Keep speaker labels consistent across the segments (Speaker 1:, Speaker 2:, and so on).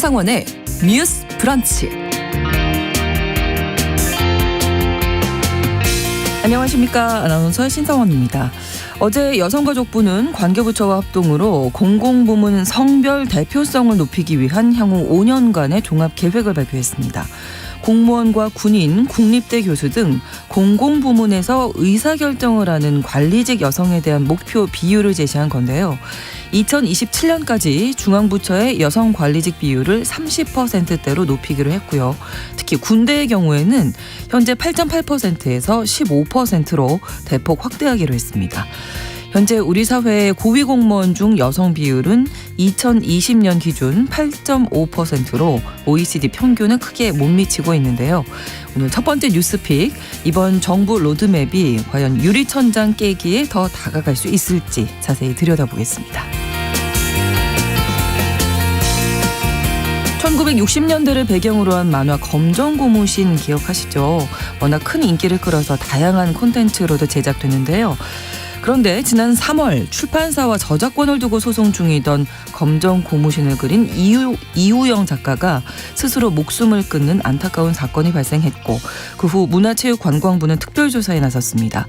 Speaker 1: 신성원의 뉴스 브런치. 안녕하십니까. 아나운서 신성원입니다. 어제 여성가족부는 관계부처와 합동으로 공공부문 성별 대표성을 높이기 위한 향후 5년간의 종합계획을 발표했습니다. 공무원과 군인, 국립대 교수 등 공공부문에서 의사결정을 하는 관리직 여성에 대한 목표 비율을 제시한 건데요. 2027년까지 중앙부처의 여성 관리직 비율을 30%대로 높이기로 했고요. 특히 군대의 경우에는 현재 8.8%에서 15%로 대폭 확대하기로 했습니다. 현재 우리 사회의 고위공무원 중 여성 비율은 2020년 기준 8.5%로 OECD 평균은 크게 못 미치고 있는데요. 오늘 첫 번째 뉴스픽, 이번 정부 로드맵이 과연 유리천장 깨기에 더 다가갈 수 있을지 자세히 들여다보겠습니다. 1960년대를 배경으로 한 만화 검정고무신 기억하시죠? 워낙 큰 인기를 끌어서 다양한 콘텐츠로도 제작되는데요. 그런데 지난 3월 출판사와 저작권을 두고 소송 중이던 검정고무신을 그린 이우영 작가가 스스로 목숨을 끊는 안타까운 사건이 발생했고, 그 후 문화체육관광부는 특별조사에 나섰습니다.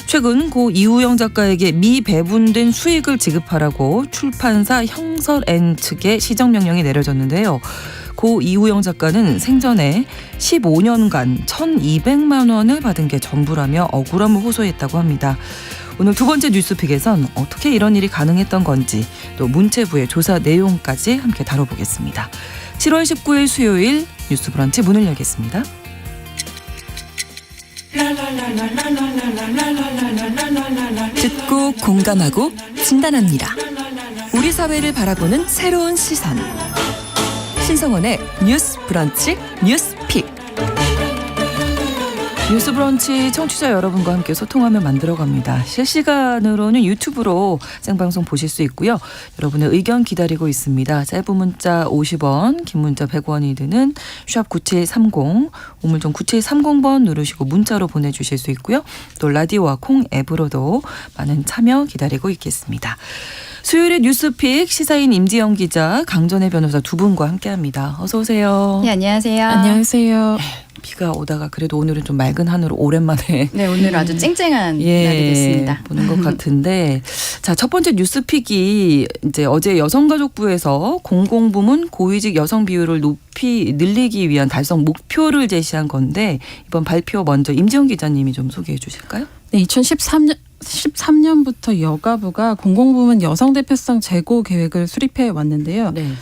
Speaker 1: 최근 고 이우영 작가에게 미배분된 수익을 지급하라고 출판사 형설N 측에 시정명령이 내려졌는데요. 고 이우영 작가는 생전에 15년간 1,200만 원을 받은 게 전부라며 억울함을 호소했다고 합니다. 오늘 두 번째 뉴스픽에선 어떻게 이런 일이 가능했던 건지, 또 문체부의 조사 내용까지 함께 다뤄보겠습니다. 7월 19일 수요일 뉴스 브런치 문을 열겠습니다. 듣고 공감하고 진단합니다. 우리 사회를 바라보는 새로운 시선. 신성원의 뉴스 브런치 뉴스픽. 뉴스 브런치 청취자 여러분과 함께 소통하며 만들어갑니다. 실시간으로는 유튜브로 생방송 보실 수 있고요. 여러분의 의견 기다리고 있습니다. 짧은 문자 50원, 긴 문자 100원이 드는 샵 9730, 우물정 9730번 누르시고 문자로 보내주실 수 있고요. 또 라디오와 콩 앱으로도 많은 참여 기다리고 있겠습니다. 수요일의 뉴스픽, 시사인 임지영 기자, 강전혜 변호사 두 분과 함께합니다. 어서 오세요.
Speaker 2: 네, 안녕하세요.
Speaker 3: 안녕하세요.
Speaker 1: 비가 오다가 그래도 오늘은 좀 맑은 하늘로 오랜만에
Speaker 2: 네, 오늘 아주 쨍쨍한 날이 됐습니다.
Speaker 1: 보는 것 같은데, 자, 첫 번째 뉴스픽이 이제 어제 여성가족부에서 공공부문 고위직 여성 비율을 늘리기 위한 달성 목표를 제시한 건데, 이번 발표 먼저 임지영 기자님이 좀 소개해 주실까요?
Speaker 3: 네, 2013년부터 여가부가 공공부문 여성 대표성 제고 계획을 수립해 왔는데요.
Speaker 1: 네.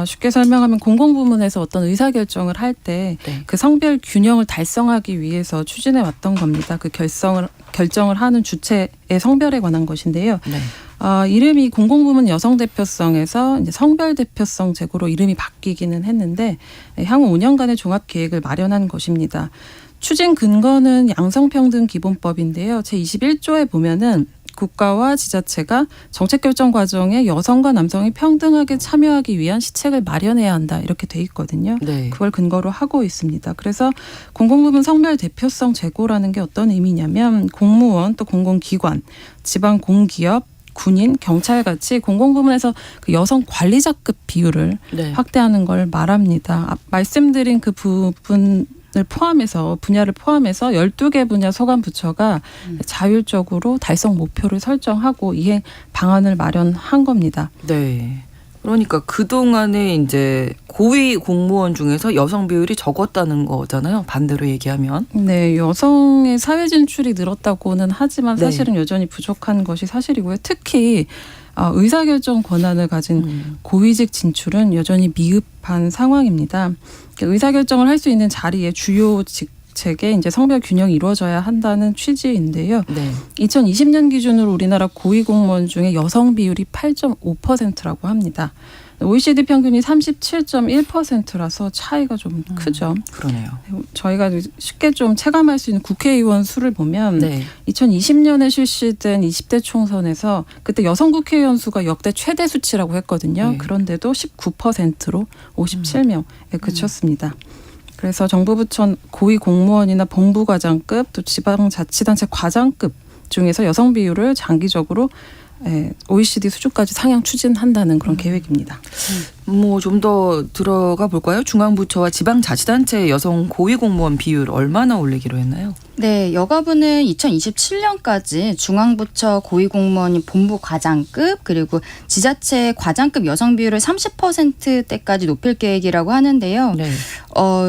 Speaker 3: 쉽게 설명하면 공공부문에서 어떤 의사결정을 할 때 그 성별 균형을 달성하기 위해서 추진해 왔던 겁니다. 그 결정을 하는 주체의 성별에 관한 것인데요.
Speaker 1: 네.
Speaker 3: 이름이 공공부문 여성 대표성에서 이제 성별 대표성 제고로 이름이 바뀌기는 했는데, 향후 5년간의 종합 계획을 마련한 것입니다. 추진 근거는 양성평등 기본법인데요. 제21조에 보면은 국가와 지자체가 정책 결정 과정에 여성과 남성이 평등하게 참여하기 위한 시책을 마련해야 한다, 이렇게 돼 있거든요.
Speaker 1: 네.
Speaker 3: 그걸 근거로 하고 있습니다. 그래서 공공부문 성별 대표성 제고라는 게 어떤 의미냐면, 공무원 또 공공기관, 지방 공기업, 군인, 경찰같이 공공부문에서 그 여성 관리자급 비율을 확대하는 걸 말합니다. 말씀드린 그 부분을 분야를 포함해서 12개 분야 소관부처가 자율적으로 달성 목표를 설정하고 이행 방안을 마련한 겁니다.
Speaker 1: 네. 그러니까 그동안에 이제 고위 공무원 중에서 여성 비율이 적었다는 거잖아요. 반대로 얘기하면.
Speaker 3: 네, 여성의 사회 진출이 늘었다고는 하지만 사실은 여전히 부족한 것이 사실이고요. 특히 의사결정 권한을 가진 고위직 진출은 여전히 미흡한 상황입니다. 의사결정을 할 수 있는 자리에 주요 직책에 이제 성별 균형이 이루어져야 한다는 취지인데요.
Speaker 1: 네.
Speaker 3: 2020년 기준으로 우리나라 고위공무원 중에 여성 비율이 8.5%라고 합니다. OECD 평균이 37.1%라서 차이가 좀 크죠.
Speaker 1: 그러네요.
Speaker 3: 저희가 쉽게 좀 체감할 수 있는 국회의원 수를 보면 2020년에 실시된 20대 총선에서 그때 여성 국회의원 수가 역대 최대 수치라고 했거든요.
Speaker 1: 네.
Speaker 3: 그런데도 19%로 57명에 그쳤습니다. 그래서 정부 부처 고위 공무원이나 본부과장급 또 지방자치단체 과장급 중에서 여성 비율을 장기적으로 OECD 수준까지 상향 추진한다는 그런 계획입니다.
Speaker 1: 뭐 좀 더 들어가 볼까요? 중앙부처와 지방자치단체 여성 고위공무원 비율 얼마나 올리기로 했나요?
Speaker 2: 네, 여가부는 2027년까지 중앙부처 고위공무원 본부 과장급 그리고 지자체 과장급 여성 비율을 30%대까지 높일 계획이라고 하는데요.
Speaker 1: 네.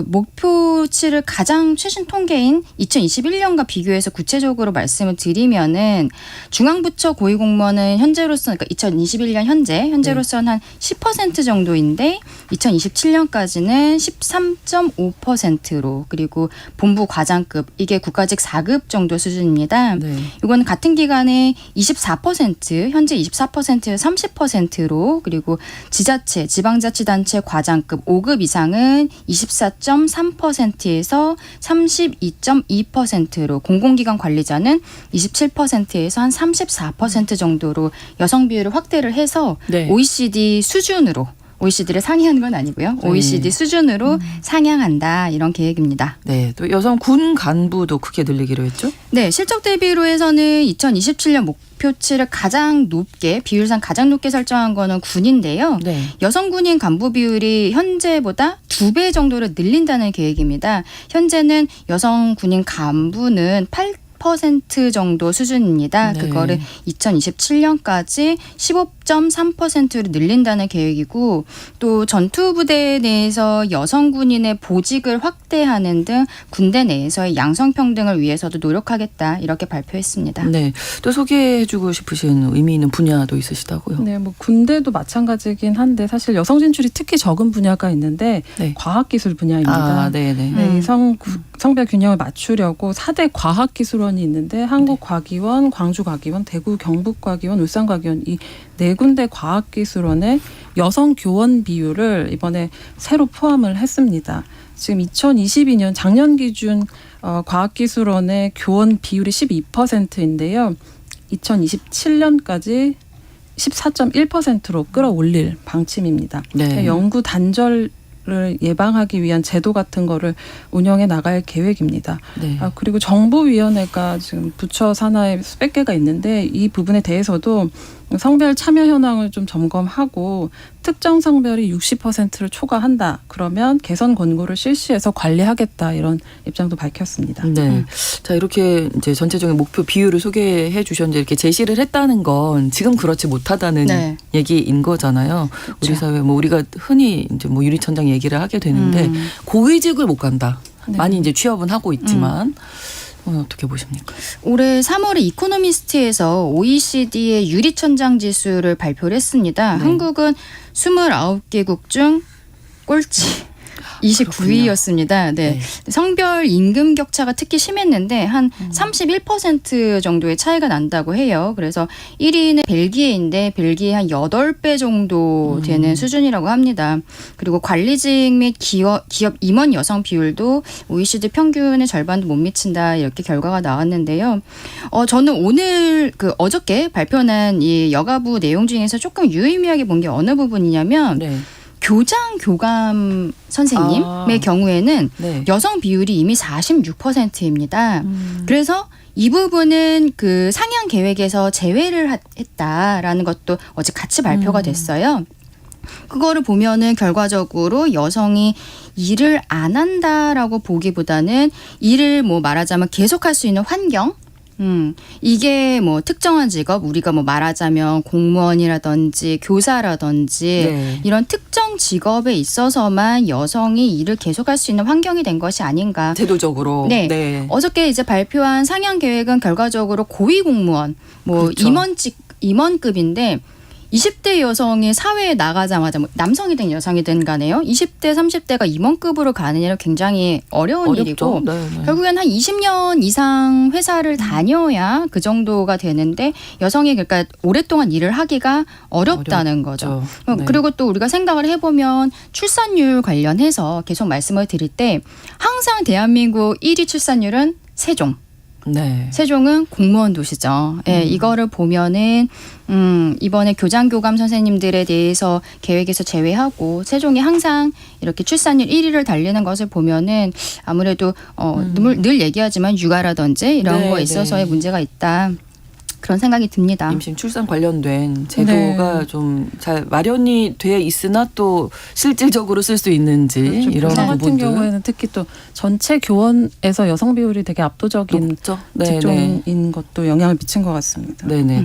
Speaker 2: 목표치를 가장 최신 통계인 2021년과 비교해서 구체적으로 말씀을 드리면은 중앙부처 고위공무원은 현재로서 그러니까 2021년 현재로서는 한 10% 정도인데 2027년까지는 13.5%로 그리고 본부 과장급 이게 국가직 4급 정도 수준입니다.
Speaker 1: 네.
Speaker 2: 이건 같은 기간에 24% 현재 24%에서 30%로 그리고 지자체 지방자치단체 과장급 5급 이상은 24.3%에서 32.2%로 공공기관 관리자는 27%에서 한 34% 정도로 여성 비율을 확대를 해서
Speaker 1: 네.
Speaker 2: OECD 수준으로 OECD를 상회하는 건 아니고요. OECD 수준으로 상향한다 이런 계획입니다.
Speaker 1: 네, 또 여성 군 간부도 크게 늘리기로 했죠?
Speaker 2: 네, 실적 대비로 해서는 2027년 목표치를 가장 높게 비율상 가장 높게 설정한 거는 군인데요.
Speaker 1: 네.
Speaker 2: 여성 군인 간부 비율이 현재보다 2배 정도로 늘린다는 계획입니다. 현재는 여성 군인 간부는 8% 정도 수준입니다.
Speaker 1: 네.
Speaker 2: 그거를 2027년까지 15.3%로 늘린다는 계획이고 또 전투부대 내에서 여성 군인의 보직을 확대하는 등 군대 내에서의 양성평등을 위해서도 노력하겠다 이렇게 발표했습니다.
Speaker 1: 네, 또 소개해주고 싶으신 의미 있는 분야도 있으시다고요?
Speaker 3: 네, 뭐 군대도 마찬가지긴 한데 사실 여성 진출이 특히 적은 분야가 있는데
Speaker 1: 네.
Speaker 3: 과학기술 분야입니다.
Speaker 1: 아, 네네.
Speaker 3: 네, 성별 균형을 맞추려고 4대 과학기술원이 있는데 한국과기원, 광주과기원, 대구 경북과기원, 울산과기원 이 네 군데 과학기술원의 여성 교원 비율을 이번에 새로 포함을 했습니다. 지금 2022년 작년 기준 과학기술원의 교원 비율이 12%인데요. 2027년까지 14.1%로 끌어올릴 방침입니다.
Speaker 1: 네.
Speaker 3: 연구 단절을 예방하기 위한 제도 같은 거를 운영해 나갈 계획입니다.
Speaker 1: 네.
Speaker 3: 그리고 정부위원회가 지금 부처 산하에 수백 개가 있는데 이 부분에 대해서도 성별 참여 현황을 좀 점검하고 특정 성별이 60%를 초과한다. 그러면 개선 권고를 실시해서 관리하겠다. 이런 입장도 밝혔습니다.
Speaker 1: 네. 자, 이렇게 이제 전체적인 목표 비율을 소개해 주셨는데 이렇게 제시를 했다는 건 지금 그렇지 못하다는
Speaker 2: 네.
Speaker 1: 얘기인 거잖아요. 우리 사회 뭐 우리가 흔히 이제 뭐 유리천장 얘기를 하게 되는데 고위직을 못 간다.
Speaker 3: 네.
Speaker 1: 많이 이제 취업은 하고 있지만 어떻게 보십니까?
Speaker 2: 올해 3월에 이코노미스트에서 OECD의 유리천장 지수를 발표를 했습니다.
Speaker 1: 네.
Speaker 2: 한국은 29개국 중 꼴찌 29위였습니다. 네.
Speaker 1: 네.
Speaker 2: 성별 임금 격차가 특히 심했는데 한 31% 정도의 차이가 난다고 해요. 그래서 1위는 벨기에인데 벨기에 한 8배 정도 되는 수준이라고 합니다. 그리고 관리직 및 기업 임원 여성 비율도 OECD 평균의 절반도 못 미친다 이렇게 결과가 나왔는데요. 저는 오늘 어저께 발표난 이 여가부 내용 중에서 조금 유의미하게 본 게 어느 부분이냐면
Speaker 1: 네.
Speaker 2: 교장 교감 선생님의 경우에는
Speaker 1: 네.
Speaker 2: 여성 비율이 이미 46%입니다. 그래서 이 부분은 그 상향 계획에서 제외를 했다라는 것도 어제 같이 발표가 됐어요. 그거를 보면은 결과적으로 여성이 일을 안 한다라고 보기보다는 일을 뭐 말하자면 계속할 수 있는 환경 이게 뭐 특정한 직업 우리가 뭐 말하자면 공무원이라든지 교사라든지
Speaker 1: 네.
Speaker 2: 이런 특정 직업에 있어서만 여성이 일을 계속할 수 있는 환경이 된 것이 아닌가.
Speaker 1: 제도적으로.
Speaker 2: 네.
Speaker 1: 네.
Speaker 2: 어저께 이제 발표한 상향 계획은 결과적으로 고위 공무원 뭐
Speaker 1: 그렇죠.
Speaker 2: 임원급인데 20대 여성이 사회에 나가자마자 뭐 남성이든 여성이든 간에요. 20대, 30대가 임원급으로 가는 일은 굉장히 어려운
Speaker 1: 어렵죠.
Speaker 2: 일이고
Speaker 1: 네, 네.
Speaker 2: 결국엔 한 20년 이상 회사를 다녀야 그 정도가 되는데 여성이 그러니까 오랫동안 일을 하기가 어렵다는 거죠.
Speaker 1: 네.
Speaker 2: 그리고 또 우리가 생각을 해보면 출산율 관련해서 계속 말씀을 드릴 때 항상 대한민국 1위 출산율은 세종.
Speaker 1: 네.
Speaker 2: 세종은 공무원 도시죠. 예, 이거를 보면은 이번에 교장교감 선생님들에 대해서 계획에서 제외하고 세종이 항상 이렇게 출산율 1위를 달리는 것을 보면은 아무래도 늘 얘기하지만 육아라든지 이런
Speaker 1: 네,
Speaker 2: 거에 있어서의
Speaker 1: 네.
Speaker 2: 문제가 있다. 그런 생각이 듭니다.
Speaker 1: 임신 출산 관련된 제도가
Speaker 3: 네.
Speaker 1: 좀 잘 마련이 돼 있으나 또 실질적으로 쓸 수 있는지
Speaker 3: 그렇죠.
Speaker 1: 이런
Speaker 3: 교사 같은
Speaker 1: 부분들
Speaker 3: 경우에는 특히 또 전체 교원에서 여성 비율이 되게 압도적인
Speaker 1: 높죠. 네,
Speaker 3: 직종인 것도 영향을 미친 것 같습니다.
Speaker 1: 네네.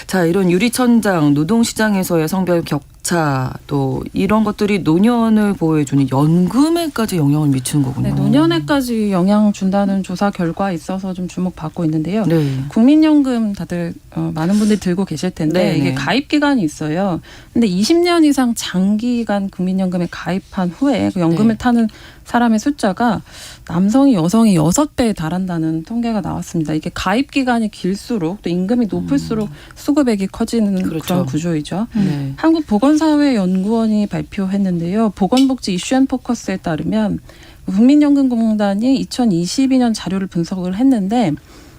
Speaker 1: 자, 이런 유리천장, 노동시장에서의 성별 격차 또 이런 것들이 노년을 보호해주는 연금에까지 영향을 미치는 거군요.
Speaker 3: 네, 노년에까지 영향 준다는 조사 결과에 있어서 좀 주목받고 있는데요.
Speaker 1: 네.
Speaker 3: 국민연금 다들 많은 분들이 들고 계실 텐데
Speaker 1: 네네.
Speaker 3: 이게 가입 기간이 있어요. 근데 20년 이상 장기간 국민연금에 가입한 후에 그 연금을
Speaker 1: 네.
Speaker 3: 타는 사람의 숫자가 남성이 여성이 6배에 달한다는 통계가 나왔습니다. 이게 가입 기간이 길수록 또 임금이 높을수록 수급액이 커지는
Speaker 1: 그렇죠.
Speaker 3: 그런 구조이죠.
Speaker 1: 네.
Speaker 3: 한국보건사회연구원이 발표했는데요. 보건복지 이슈앤포커스에 따르면 국민연금공단이 2022년 자료를 분석을 했는데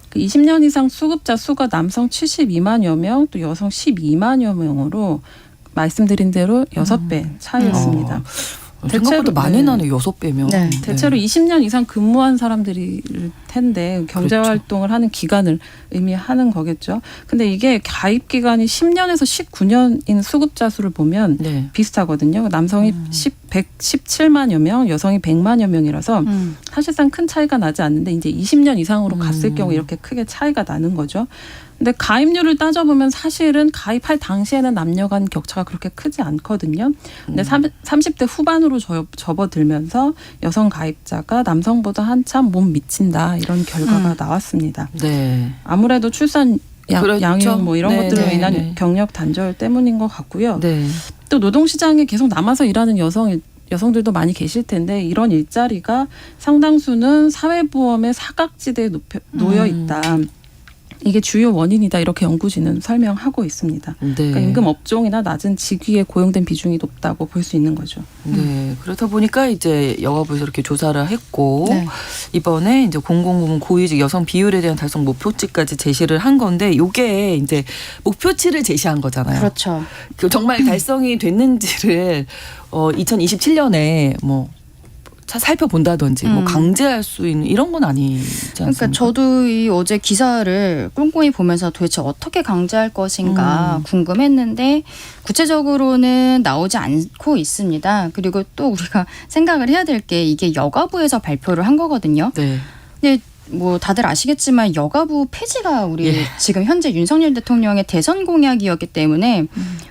Speaker 3: 그 20년 이상 수급자 수가 남성 72만여 명, 또 여성 12만여 명으로 말씀드린 대로 6배 차이였습니다.
Speaker 1: 생각보다
Speaker 3: 대체로-
Speaker 1: 많이
Speaker 3: 네.
Speaker 1: 나네요. 6배면.
Speaker 2: 네.
Speaker 3: 대체로 20년 이상 근무한 사람들일 텐데 경제
Speaker 1: 그렇죠.
Speaker 3: 활동을 하는 기간을 의미하는 거겠죠. 근데 이게 가입 기간이 10년에서 19년인 수급자 수를 보면
Speaker 1: 네.
Speaker 3: 비슷하거든요. 남성이 117만여 명, 여성이 100만여 명이라서 사실상 큰 차이가 나지 않는데 이제 20년 이상으로 갔을 경우 이렇게 크게 차이가 나는 거죠. 근데 가입률을 따져보면 사실은 가입할 당시에는 남녀 간 격차가 그렇게 크지 않거든요. 근데 30대 후반으로 접어들면서 여성 가입자가 남성보다 한참 못 미친다 이런 결과가 나왔습니다.
Speaker 1: 네.
Speaker 3: 아무래도 출산
Speaker 1: 그렇죠.
Speaker 3: 양육 뭐 이런
Speaker 1: 네,
Speaker 3: 것들로
Speaker 1: 네,
Speaker 3: 인한
Speaker 1: 네.
Speaker 3: 경력 단절 때문인 것 같고요.
Speaker 1: 네.
Speaker 3: 또 노동시장에 계속 남아서 일하는 여성들도 많이 계실 텐데 이런 일자리가 상당수는 사회보험의 사각지대에 놓여 있다. 이게 주요 원인이다 이렇게 연구진은 설명하고 있습니다.
Speaker 1: 네.
Speaker 3: 그러니까 임금 업종이나 낮은 직위에 고용된 비중이 높다고 볼 수 있는 거죠.
Speaker 1: 네. 그렇다 보니까 이제 여가부에서 이렇게 조사를 했고
Speaker 2: 네.
Speaker 1: 이번에 이제 공공부문 고위직 여성 비율에 대한 달성 목표치까지 제시를 한 건데 이게 이제 목표치를 제시한 거잖아요.
Speaker 2: 그렇죠.
Speaker 1: 그 정말 달성이 됐는지를 2027년에 뭐 살펴본다든지 뭐
Speaker 2: 음.
Speaker 1: 강제할 수 있는 이런 건 아니지 않습니까?
Speaker 2: 그러니까 저도 이 어제 기사를 꼼꼼히 보면서 도대체 어떻게 강제할 것인가 궁금했는데 구체적으로는 나오지 않고 있습니다. 그리고 또 우리가 생각을 해야 될 게 이게 여가부에서 발표를 한 거거든요.
Speaker 1: 네.
Speaker 2: 근데 뭐 다들 아시겠지만 여가부 폐지가 우리
Speaker 1: 예.
Speaker 2: 지금 현재 윤석열 대통령의 대선 공약이었기 때문에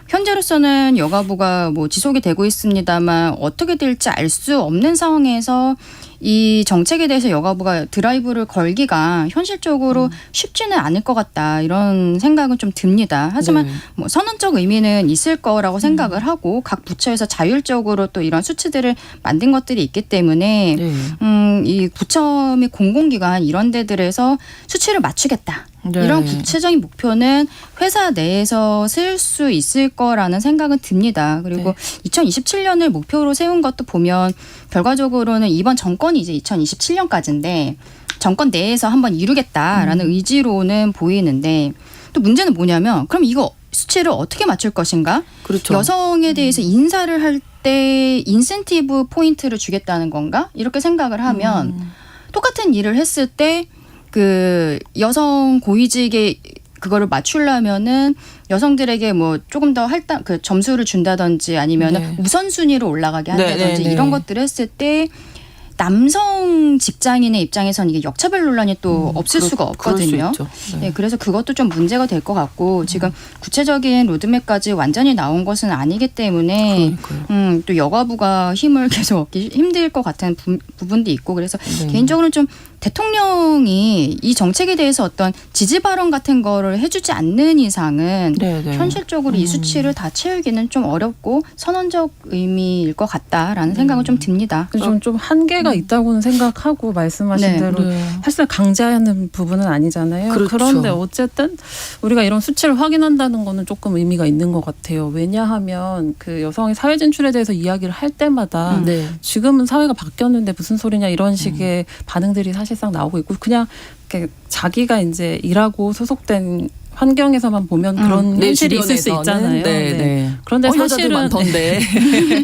Speaker 2: 현재로서는 여가부가 뭐 지속이 되고 있습니다만 어떻게 될지 알 수 없는 상황에서 이 정책에 대해서 여가부가 드라이브를 걸기가 현실적으로 쉽지는 않을 것 같다 이런 생각은 좀 듭니다. 하지만
Speaker 1: 네.
Speaker 2: 뭐 선언적 의미는 있을 거라고 생각을 하고 각 부처에서 자율적으로 또 이런 수치들을 만든 것들이 있기 때문에
Speaker 1: 네.
Speaker 2: 이 부처 및 공공기관 이런 데들에서 수치를 맞추겠다.
Speaker 1: 네.
Speaker 2: 이런 구체적인 목표는 회사 내에서 세울 수 있을 거라는 생각은 듭니다. 그리고 2027년을 목표로 세운 것도 보면 결과적으로는 이번 정권이 이제 2027년까지인데 정권 내에서 한번 이루겠다라는 의지로는 보이는데 또 문제는 뭐냐면 그럼 이거 수치를 어떻게 맞출 것인가?
Speaker 1: 그렇죠.
Speaker 2: 여성에 대해서 인사를 할 때 인센티브 포인트를 주겠다는 건가? 이렇게 생각을 하면 똑같은 일을 했을 때 그 여성 고위직에 그거를 맞추려면은 여성들에게 뭐 조금 더 그 점수를 준다든지 아니면
Speaker 1: 네.
Speaker 2: 우선순위로 올라가게 한다든지
Speaker 1: 네, 네.
Speaker 2: 이런 것들을 했을 때 남성 직장인의 입장에서는 이게 역차별 논란이 또 없을 수가 없거든요.
Speaker 1: 그럴 수 있죠. 네.
Speaker 2: 네, 그래서 그것도 좀 문제가 될 것 같고 지금 구체적인 로드맵까지 완전히 나온 것은 아니기 때문에
Speaker 1: 그러니까요.
Speaker 2: 또 여가부가 힘을 계속 얻기 힘들 것 같은 부분도 있고 그래서
Speaker 1: 네.
Speaker 2: 개인적으로는 좀 대통령이 이 정책에 대해서 어떤 지지 발언 같은 거를 해주지 않는 이상은
Speaker 1: 네, 네.
Speaker 2: 현실적으로 이 수치를 다 채우기는 좀 어렵고 선언적 의미일 것 같다라는 생각은 좀 듭니다.
Speaker 3: 좀 한계가 있다고는 생각하고 말씀하신
Speaker 2: 네.
Speaker 3: 대로
Speaker 1: 네.
Speaker 3: 사실 강제하는 부분은 아니잖아요.
Speaker 1: 그렇죠.
Speaker 3: 그런데 어쨌든 우리가 이런 수치를 확인한다는 거는 조금 의미가 있는 것 같아요. 왜냐하면 그 여성의 사회 진출에 대해서 이야기를 할 때마다
Speaker 1: 네.
Speaker 3: 지금은 사회가 바뀌었는데 무슨 소리냐 이런 식의 반응들이 사실상 나오고 있고 그냥 이렇게 자기가 이제 일하고 소속된 환경에서만 보면 그런
Speaker 1: 내
Speaker 3: 현실이 있을 수
Speaker 1: 주변에서는
Speaker 3: 있잖아요.
Speaker 1: 네, 네.
Speaker 3: 그런데
Speaker 1: 여자들
Speaker 3: 사실은
Speaker 1: 많던데.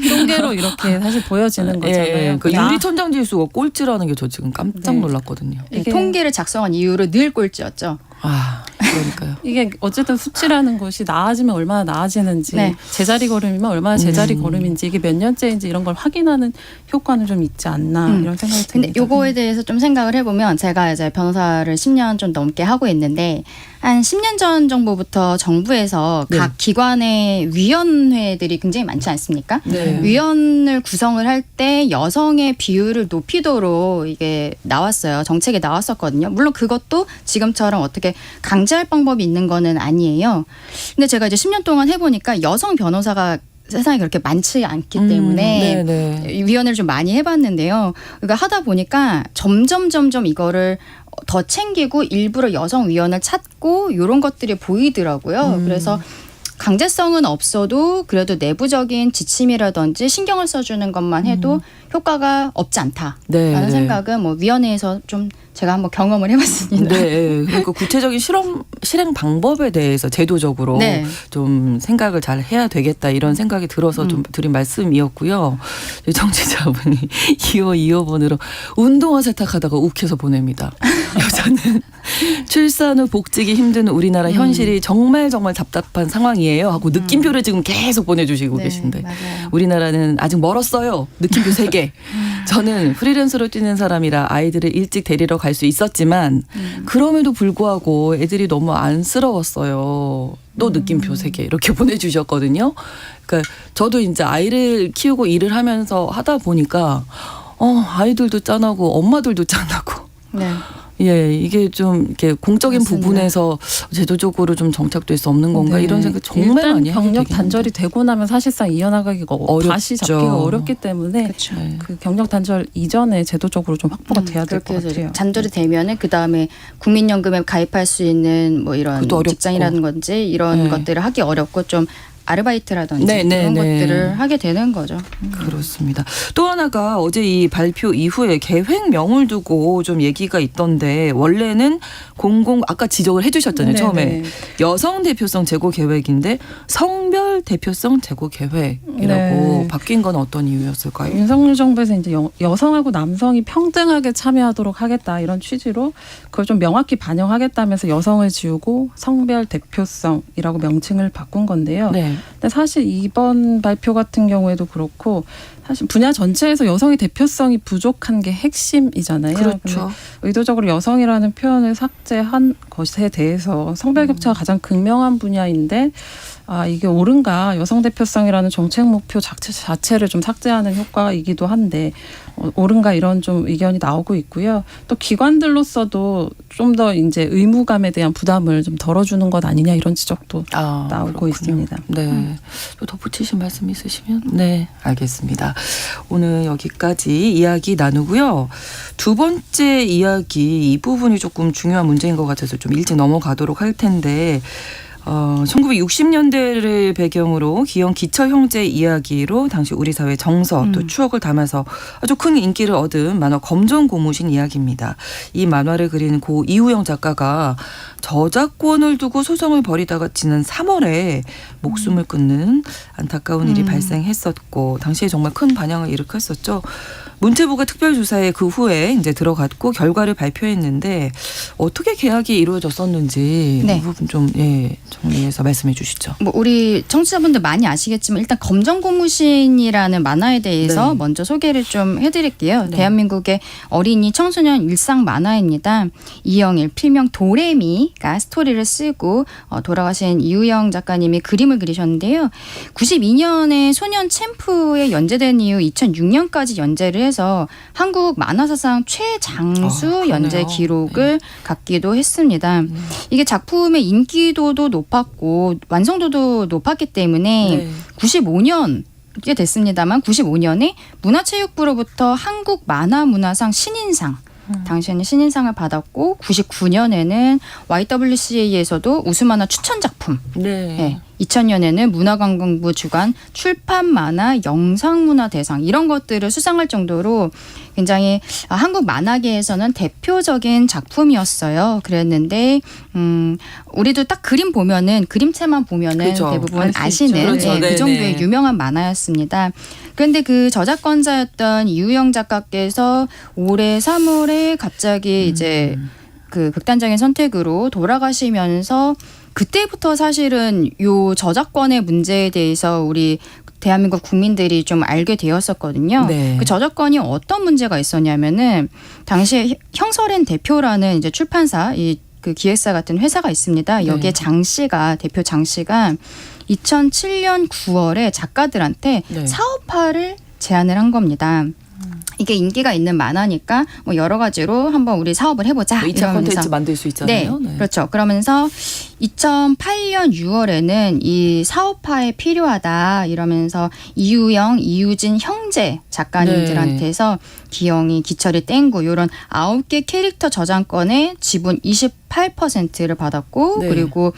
Speaker 3: 통계로 이렇게 사실 보여지는 거잖아요.
Speaker 1: 예, 그
Speaker 3: 나-
Speaker 1: 유리 천장 지수가 꼴찌라는 게 저 지금 깜짝
Speaker 3: 네.
Speaker 1: 놀랐거든요.
Speaker 2: 통계를 작성한 이후로 늘 꼴찌였죠.
Speaker 1: 아, 그러니까요.
Speaker 3: 이게 어쨌든 수치라는 것이 나아지면 얼마나 나아지는지
Speaker 2: 네.
Speaker 3: 제자리 걸음이면 얼마나 제자리 걸음인지 이게 몇 년째인지 이런 걸 확인하는 효과는 좀 있지 않나 이런 생각이 듭니다.
Speaker 2: 근데 요거에 대해서 좀 생각을 해보면 제가 이제 변호사를 10년 좀 넘게 하고 있는데 한 10년 전 정도부터 정부에서
Speaker 1: 네.
Speaker 2: 각 기관의 위원회들이 굉장히 많지 않습니까?
Speaker 1: 네.
Speaker 2: 위원을 구성을 할 때 여성의 비율을 높이도록 이게 나왔어요. 정책에 나왔었거든요. 물론 그것도 지금처럼 어떻게 강제할 방법이 있는 거는 아니에요. 근데 제가 이제 10년 동안 해보니까 여성 변호사가 세상에 그렇게 많지 않기 때문에
Speaker 1: 네네.
Speaker 2: 위원회를 좀 많이 해봤는데요. 그러니까 하다 보니까 점점 이거를 더 챙기고 일부러 여성 위원을 찾고 이런 것들이 보이더라고요. 그래서 강제성은 없어도 그래도 내부적인 지침이라든지 신경을 써주는 것만 해도 효과가 없지 않다라는
Speaker 1: 네.
Speaker 2: 생각은 뭐 위원회에서 좀 제가 한번 경험을 해봤습니다.
Speaker 1: 네, 그러니까 구체적인 실행 방법에 대해서 제도적으로
Speaker 2: 네.
Speaker 1: 좀 생각을 잘 해야 되겠다 이런 생각이 들어서 좀 드린 말씀이었고요. 정치자분이 2525번으로 운동화 세탁하다가 욱해서 보냅니다. 여자는 출산 후 복직이 힘든 우리나라 현실이 정말 답답한 상황이에요 하고 느낌표를 지금 계속 보내주시고
Speaker 2: 네,
Speaker 1: 계신데
Speaker 2: 맞아요.
Speaker 1: 우리나라는 아직 멀었어요. 느낌표 3개. 저는 프리랜서로 뛰는 사람이라 아이들을 일찍 데리러 갈 수 있었지만 그럼에도 불구하고 애들이 너무 안쓰러웠어요. 또 느낌표 3개 이렇게 보내주셨거든요. 그러니까 저도 이제 아이를 키우고 일을 하면서 하다 보니까 아이들도 짠하고 엄마들도 짠하고
Speaker 2: 네.
Speaker 1: 예, 이게 좀 이렇게 공적인
Speaker 2: 맞습니다.
Speaker 1: 부분에서 제도적으로 좀 정착될 수 없는 건가
Speaker 3: 네.
Speaker 1: 이런 생각 정말
Speaker 3: 일단
Speaker 1: 많이 하게
Speaker 3: 경력
Speaker 1: 되긴
Speaker 3: 단절이 되고 나면 사실상 이어나가기가
Speaker 1: 어렵죠.
Speaker 3: 다시 잡기가 어렵기 때문에
Speaker 2: 그렇죠.
Speaker 3: 그 경력 단절 이전에 제도적으로 좀 확보가 돼야 될
Speaker 2: 그렇게
Speaker 3: 것
Speaker 2: 해서
Speaker 3: 같아요.
Speaker 2: 잔절이 되면은 그 다음에 국민연금에 가입할 수 있는 뭐 이런
Speaker 1: 그것도 어렵고.
Speaker 2: 직장이라든지 이런
Speaker 1: 네.
Speaker 2: 것들을 하기 어렵고 좀 아르바이트라든지
Speaker 1: 네, 네,
Speaker 2: 그런
Speaker 1: 네.
Speaker 2: 것들을 하게 되는 거죠.
Speaker 1: 그렇습니다. 또 하나가 어제 이 발표 이후에 계획명을 두고 좀 얘기가 있던데 원래는 아까 지적을 해주셨잖아요.
Speaker 3: 네,
Speaker 1: 처음에
Speaker 3: 네.
Speaker 1: 여성 대표성 제고 계획인데 성별 대표성 제고 계획이라고
Speaker 3: 네.
Speaker 1: 바뀐 건 어떤 이유였을까요?
Speaker 3: 윤석열 정부에서 이제 여성하고 남성이 평등하게 참여하도록 하겠다 이런 취지로 그걸 좀 명확히 반영하겠다면서 여성을 지우고 성별 대표성이라고 명칭을 바꾼 건데요.
Speaker 1: 네.
Speaker 3: 근데 사실 이번 발표 같은 경우에도 그렇고 사실 분야 전체에서 여성의 대표성이 부족한 게 핵심이잖아요.
Speaker 1: 그렇죠.
Speaker 3: 근데 의도적으로 여성이라는 표현을 삭제한 것에 대해서 성별 격차가 가장 극명한 분야인데 이게 옳은가 여성 대표성이라는 정책 목표 자체를 좀 삭제하는 효과이기도 한데 옳은가 이런 좀 의견이 나오고 있고요. 또 기관들로서도 좀 더 이제 의무감에 대한 부담을 좀 덜어주는 것 아니냐 이런 지적도 나오고
Speaker 1: 그렇군요.
Speaker 3: 있습니다.
Speaker 1: 네. 또 덧붙이신 말씀 있으시면 네, 알겠습니다. 오늘 여기까지 이야기 나누고요. 두 번째 이야기 이 부분이 조금 중요한 문제인 것 같아서 좀 일찍 넘어가도록 할 텐데 1960년대를 배경으로 기영 기철 형제 이야기로 당시 우리 사회 정서 또 추억을 담아서 아주 큰 인기를 얻은 만화 검정 고무신 이야기입니다. 이 만화를 그린 고 이우영 작가가 저작권을 두고 소송을 벌이다가 지난 3월에 목숨을 끊는 안타까운 일이 발생했었고 당시에 정말 큰 반향을 일으켰었죠. 문체부가 특별조사에 그 후에 이제 들어갔고 결과를 발표했는데 어떻게 계약이 이루어졌었는지
Speaker 2: 네.
Speaker 1: 이 부분 좀 정리해서 말씀해 주시죠.
Speaker 2: 뭐 우리 청취자분들 많이 아시겠지만 일단 검정 고무신이라는 만화에 대해서
Speaker 1: 네.
Speaker 2: 먼저 소개를 좀 해드릴게요.
Speaker 1: 네.
Speaker 2: 대한민국의 어린이 청소년 일상 만화입니다. 이영일 필명 도레미가 스토리를 쓰고 돌아가신 이우영 작가님이 그림을 그리셨는데요. 92년에 소년 챔프에 연재된 이후 2006년까지 연재를 해서 한국 만화사상 최장수
Speaker 1: 그러네요.
Speaker 2: 연재 기록을 갖기도 했습니다. 이게 작품의 인기도도 높았고 완성도도 높았기 때문에
Speaker 1: 네.
Speaker 2: 95년 꽤 됐습니다만 95년에 문화체육부로부터 한국 만화문화상 신인상 당시에는 신인상을 받았고 99년에는 YWCA에서도 우수만화 추천작품
Speaker 1: 네.
Speaker 2: 2000년에는 문화관광부 주관 출판만화 영상문화대상 이런 것들을 수상할 정도로 굉장히 한국 만화계에서는 대표적인 작품이었어요. 그랬는데 우리도 딱 그림 보면은 그림체만 보면은
Speaker 1: 그죠.
Speaker 2: 대부분
Speaker 3: 알 수
Speaker 2: 아시는
Speaker 3: 있죠.
Speaker 1: 그렇죠.
Speaker 2: 그
Speaker 1: 네네.
Speaker 2: 정도의 유명한 만화였습니다. 그런데 그 저작권자였던 이우영 작가께서 올해 3월에 갑자기 이제 그 극단적인 선택으로 돌아가시면서 그때부터 사실은 요 저작권의 문제에 대해서 우리 대한민국 국민들이 좀 알게 되었었거든요.
Speaker 1: 네.
Speaker 2: 그 저작권이 어떤 문제가 있었냐면은 당시에 형설엔 대표라는 이제 출판사 그 기획사 같은 회사가 있습니다. 여기에
Speaker 1: 네.
Speaker 2: 대표 장 씨가 2007년 9월에 작가들한테
Speaker 1: 네.
Speaker 2: 사업화를 제안을 한 겁니다. 이게 인기가 있는 만화니까 뭐 여러 가지로 한번 우리 사업을 해보자.
Speaker 1: 2차
Speaker 2: 이러면서.
Speaker 1: 콘텐츠 만들 수 있잖아요.
Speaker 2: 네, 그렇죠. 그러면서 2008년 6월에는 이 사업화에 필요하다 이러면서 이유영, 이유진 형제 작가님들한테서 기영이, 기철이, 땡구 이런 9개 캐릭터 저작권의 지분 28%를 받았고
Speaker 1: 네.
Speaker 2: 그리고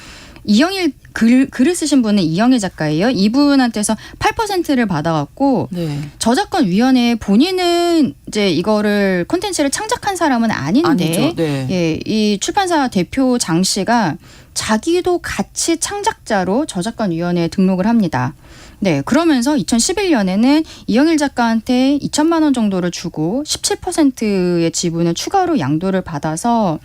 Speaker 2: 이영일 글을 쓰신 분은 이영일 작가예요. 이분한테서 8%를 받아갖고
Speaker 1: 네.
Speaker 2: 저작권위원회 본인은 이제 이거를 콘텐츠를 창작한 사람은 아닌데
Speaker 1: 아니죠. 네.
Speaker 2: 예, 이 출판사 대표 장 씨가 자기도 같이 창작자로 저작권위원회에 등록을 합니다. 네, 그러면서 2011년에는 이영일 작가한테 2천만 원 정도를 주고 17%의 지분을 추가로 양도를 받아서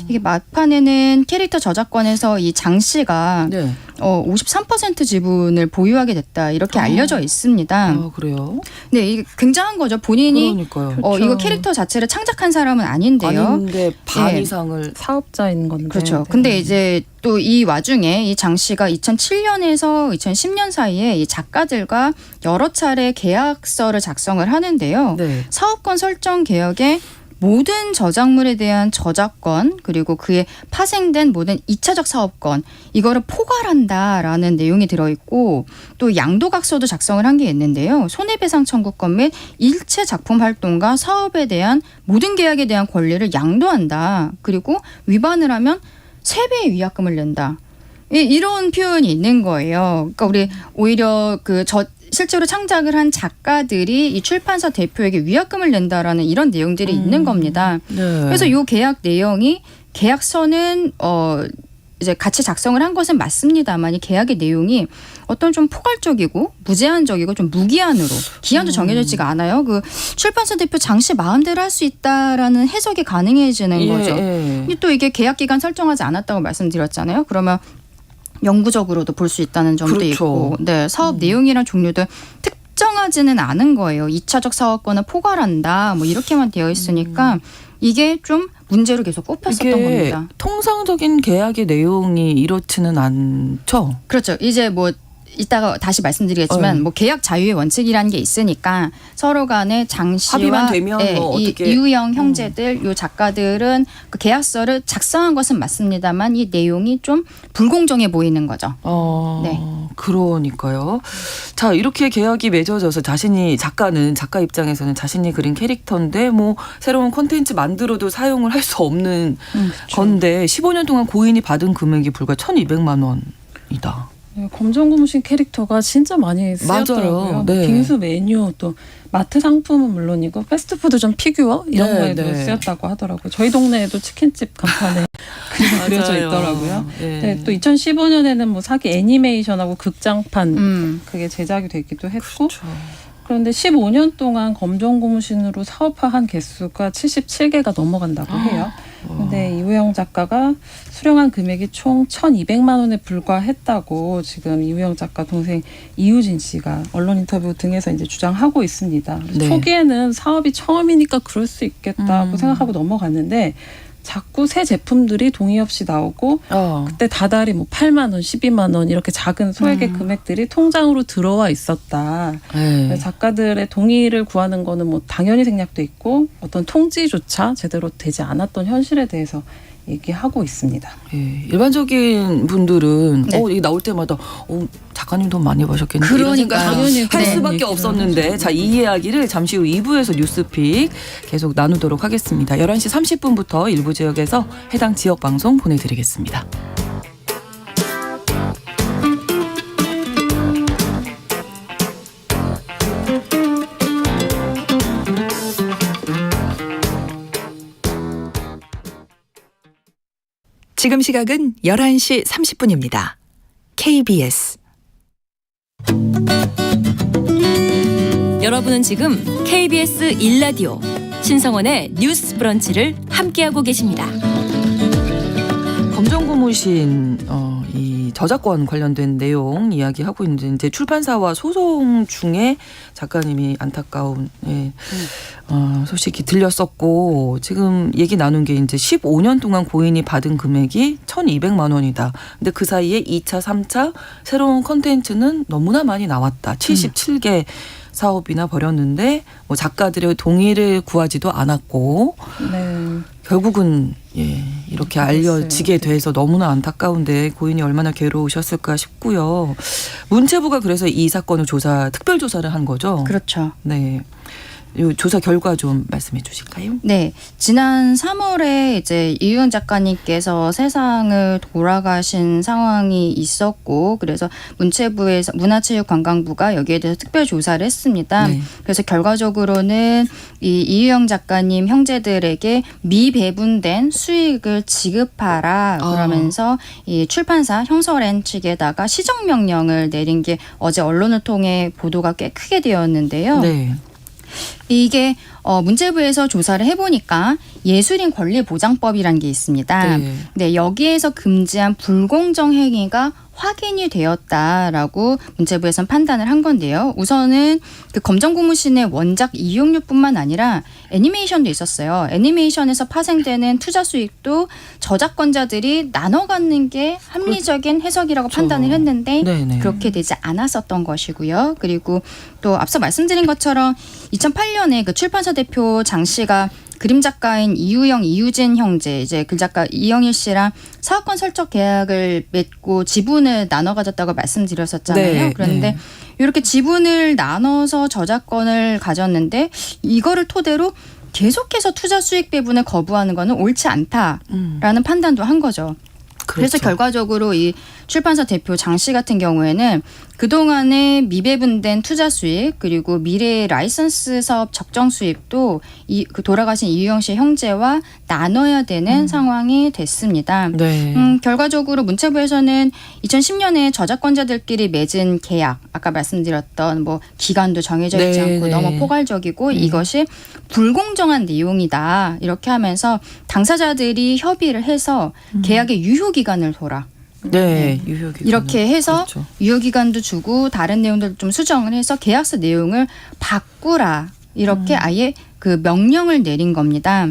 Speaker 2: 이게 막판에는 캐릭터 저작권에서 이 장 씨가
Speaker 1: 네.
Speaker 2: 53% 지분을 보유하게 됐다 이렇게 알려져 있습니다.
Speaker 1: 아, 그래요?
Speaker 2: 네, 이게 굉장한 거죠. 본인이
Speaker 1: 그러니까요.
Speaker 3: 그렇죠.
Speaker 2: 이거 캐릭터 자체를 창작한 사람은 아닌데요.
Speaker 1: 아닌데 반
Speaker 2: 네.
Speaker 1: 이상을
Speaker 3: 사업자인 건데.
Speaker 2: 그렇죠.
Speaker 3: 네.
Speaker 2: 근데 이제 또 이 와중에 이 장 씨가 2007년에서 2010년 사이에 이 작가들과 여러 차례 계약서를 작성을 하는데요.
Speaker 1: 네.
Speaker 2: 사업권 설정 개혁에 모든 저작물에 대한 저작권 그리고 그에 파생된 모든 2차적 사업권 이거를 포괄한다라는 내용이 들어있고 또 양도각서도 작성을 한 게 있는데요. 손해배상 청구권 및 일체 작품 활동과 사업에 대한 모든 계약에 대한 권리를 양도한다. 그리고 위반을 하면 3배의 위약금을 낸다. 이런 표현이 있는 거예요. 그러니까 우리 오히려 실제로 창작을 한 작가들이 이 출판사 대표에게 위약금을 낸다라는 이런 내용들이 있는 겁니다.
Speaker 1: 네.
Speaker 2: 그래서 이 계약 내용이 계약서는 이제 같이 작성을 한 것은 맞습니다만 이 계약의 내용이 어떤 좀 포괄적이고 무제한적이고 좀 무기한으로 기한도 정해져 있지가 않아요. 그 출판사 대표 장 씨 마음대로 할 수 있다라는 해석이 가능해지는 거죠. 근데 또 이게 계약 기간 설정하지 않았다고 말씀드렸잖아요. 그러면 영구적으로도 볼 수 있다는 점도
Speaker 1: 그렇죠.
Speaker 2: 있고, 네, 사업 내용이랑 종류도 특정하지는 않은 거예요. 2차적 사업권을 포괄한다, 뭐 이렇게만 되어 있으니까 이게 좀 문제로 계속 꼽혔었던
Speaker 1: 이게
Speaker 2: 겁니다.
Speaker 1: 통상적인 계약의 내용이 이렇지는 않죠.
Speaker 2: 그렇죠. 이제 뭐 이따가 다시 말씀드리겠지만 뭐 계약 자유의 원칙이라는 게 있으니까 서로 간에 장 씨와
Speaker 1: 합의만 되면 뭐
Speaker 2: 이
Speaker 1: 어떻게
Speaker 2: 이우영 형제들 요 작가들은 그 계약서를 작성한 것은 맞습니다만 이 내용이 좀 불공정해 보이는 거죠.
Speaker 1: 네. 그러니까요. 자, 이렇게 계약이 맺어져서 작가는 작가 입장에서는 자신이 그린 캐릭터인데 뭐 새로운 콘텐츠 만들어도 사용을 할 수 없는 건데 15년 동안 고인이 받은 금액이 불과 1,200만 원이다.
Speaker 3: 네, 검정고무신 캐릭터가 진짜 많이 쓰였더라고요.
Speaker 1: 맞아요. 네.
Speaker 3: 빙수 메뉴 또 마트 상품은 물론이고 패스트푸드점 피규어 이런 거에도 쓰였다고 하더라고요. 저희 동네에도 치킨집 간판에 그려져 있더라고요. 네, 또 2015년에는 뭐 사기 애니메이션하고 극장판 그게 제작이 되기도 했고
Speaker 1: 그렇죠.
Speaker 3: 그런데 15년 동안 검정고무신으로 사업화한 개수가 77개가 넘어간다고 해요. 그런데 이우영 작가가 수령한 금액이 총 1,200만 원에 불과했다고 지금 이우영 작가 동생 이우진 씨가 언론 인터뷰 등에서 이제 주장하고 있습니다.
Speaker 1: 네.
Speaker 3: 초기에는 사업이 처음이니까 그럴 수 있겠다고 생각하고 넘어갔는데 자꾸 새 제품들이 동의 없이 나오고 그때 다달이 뭐 8만 원, 12만 원 이렇게 작은 소액의 금액들이 통장으로 들어와 있었다. 작가들의 동의를 구하는 거는 뭐 당연히 생략돼 있고 어떤 통지조차 제대로 되지 않았던 현실에 대해서 얘기하고 있습니다.
Speaker 1: 예, 일반적인 분들은 이게 나올 때마다 작가님 돈 많이 버셨겠네.
Speaker 2: 그러니까
Speaker 3: 당연히
Speaker 1: 할 수밖에 없었는데 자, 이 이야기를 잠시 후 2부에서 뉴스픽 계속 나누도록 하겠습니다. 11시 30분부터 일부 지역에서 해당 지역 방송 보내드리겠습니다.
Speaker 4: 지금 시각은 11시 30분입니다. KBS.
Speaker 5: 여러분은 지금 KBS 1라디오 신성원의 뉴스 브런치를 함께하고 계십니다.
Speaker 1: 검정고무신 이 저작권 관련된 내용 이야기하고 있는데 이제 출판사와 소송 중에 작가님이 안타까운 소식이 들렸었고 지금 얘기 나눈 게 이제 15년 동안 고인이 받은 금액이 1,200만 원이다. 근데 그 사이에 2차, 3차 새로운 컨텐츠는 너무나 많이 나왔다. 77개 사업이나 벌였는데 뭐 작가들의 동의를 구하지도 않았고
Speaker 3: 네.
Speaker 1: 결국은 이렇게 알려지게 돼서 너무나 안타까운데 고인이 얼마나 괴로우셨을까 싶고요. 문체부가 그래서 이 사건을 특별 조사를 한 거죠.
Speaker 2: 그렇죠.
Speaker 1: 네. 이 조사 결과 좀 말씀해 주실까요?
Speaker 2: 네, 지난 3월에 이제 이유영 작가님께서 세상을 돌아가신 상황이 있었고, 그래서 문체부에서 문화체육관광부가 여기에 대해서 특별 조사를 했습니다.
Speaker 1: 네.
Speaker 2: 그래서 결과적으로는 이 이유영 작가님 형제들에게 미배분된 수익을 지급하라 그러면서 이 출판사 형서랜 측에다가 시정 명령을 내린 게 어제 언론을 통해 보도가 꽤 크게 되었는데요.
Speaker 1: 네.
Speaker 2: 이게 문체부에서 조사를 해보니까 예술인 권리보장법이라는 게 있습니다.
Speaker 1: 네.
Speaker 2: 네, 여기에서 금지한 불공정 행위가 확인이 되었다라고 문체부에서는 판단을 한 건데요. 우선은 그 검정고무신의 원작 이용료뿐만 아니라 애니메이션도 있었어요. 애니메이션에서 파생되는 투자 수익도 저작권자들이 나눠 갖는 게 합리적인 해석이라고 판단을 했는데
Speaker 1: 네네.
Speaker 2: 그렇게 되지 않았었던 것이고요. 그리고 또 앞서 말씀드린 것처럼 2008년에 그 출판사 대표 장 씨가 그림 작가인 이유영, 이유진 형제, 이제 글작가 이영일 씨랑 사업권 설정 계약을 맺고 지분을 나눠 가졌다고 말씀드렸었잖아요.
Speaker 1: 네,
Speaker 2: 그런데
Speaker 1: 네.
Speaker 2: 이렇게 지분을 나눠서 저작권을 가졌는데 이거를 토대로 계속해서 투자 수익 배분을 거부하는 거는 옳지 않다라는 판단도 한 거죠. 그래서
Speaker 1: 그렇죠.
Speaker 2: 결과적으로 이 출판사 대표 장 씨 같은 경우에는 그동안의 미배분된 투자 수익 그리고 미래의 라이선스 사업 적정 수익도 그 돌아가신 이유영 씨 형제와 나눠야 되는 상황이 됐습니다.
Speaker 1: 네.
Speaker 2: 결과적으로 문체부에서는 2010년에 저작권자들끼리 맺은 계약, 아까 말씀드렸던 뭐 기간도 정해져 있지
Speaker 1: 네,
Speaker 2: 않고
Speaker 1: 네.
Speaker 2: 너무 포괄적이고 이것이 불공정한 내용이다. 이렇게 하면서 당사자들이 협의를 해서 계약의 유효 기간을 둬라.
Speaker 1: 네. 유효기간.
Speaker 2: 이렇게 해서
Speaker 1: 그렇죠.
Speaker 2: 유효기간도 주고 다른 내용들도 좀 수정을 해서 계약서 내용을 바꾸라. 이렇게 아예 그 명령을 내린 겁니다.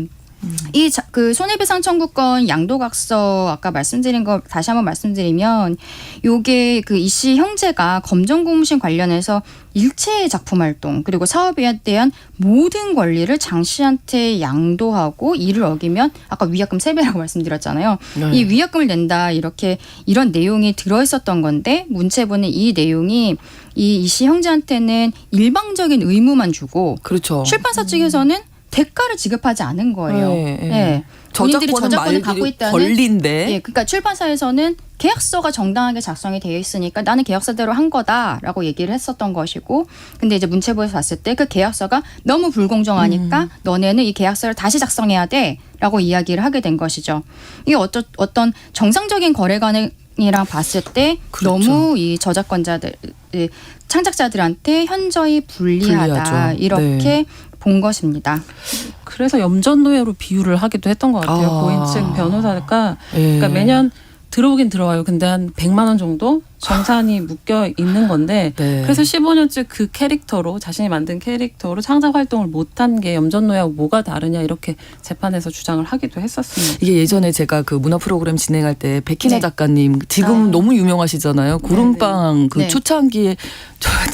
Speaker 2: 그 손해배상 청구권 양도각서 아까 말씀드린 거 다시 한번 말씀드리면 요게 그 이 씨 형제가 검정고무신 관련해서 일체의 작품 활동 그리고 사업에 대한 모든 권리를 장 씨한테 양도하고 이를 어기면 아까 위약금 3배라고 말씀드렸잖아요.
Speaker 1: 네.
Speaker 2: 이 위약금을 낸다 이런 내용이 들어있었던 건데 문체부는 이 내용이 이 씨 형제한테는 일방적인 의무만 주고
Speaker 1: 그렇죠.
Speaker 2: 출판사 측에서는 대가를 지급하지 않은 거예요.
Speaker 1: 네, 네.
Speaker 2: 네. 본인들이
Speaker 1: 저작권은
Speaker 2: 저작권을 갖고 있다는
Speaker 1: 권리인데.
Speaker 2: 예, 그러니까 출판사에서는 계약서가 정당하게 작성이 되어 있으니까 나는 계약서대로 한 거다라고 얘기를 했었던 것이고, 근데 이제 문체부에서 봤을 때 그 계약서가 너무 불공정하니까 너네는 이 계약서를 다시 작성해야 돼라고 이야기를 하게 된 것이죠. 이게 어떤 정상적인 거래관이랑 봤을 때
Speaker 1: 그렇죠.
Speaker 2: 너무 이 저작권자들, 창작자들한테 현저히 불리하다
Speaker 1: 불리하죠.
Speaker 2: 이렇게
Speaker 1: 네.
Speaker 2: 본 것입니다.
Speaker 3: 그래서 염전노예로 비유를 하기도 했던 것 같아요. 고인 측 변호사가. 그러니까 매년 들어오긴 들어와요. 근데 한 100만 원 정도 정산이 묶여 있는 건데
Speaker 1: 네.
Speaker 3: 그래서 15년째 그 캐릭터로 자신이 만든 캐릭터로 창작 활동을 못한 게 염전노예하고 뭐가 다르냐 이렇게 재판에서 주장을 하기도 했었습니다.
Speaker 1: 이게 예전에 제가 그 문화 프로그램 진행할 때 백희나
Speaker 2: 네.
Speaker 1: 작가님 지금 너무 유명하시잖아요. 구름빵 그
Speaker 2: 네.
Speaker 1: 초창기에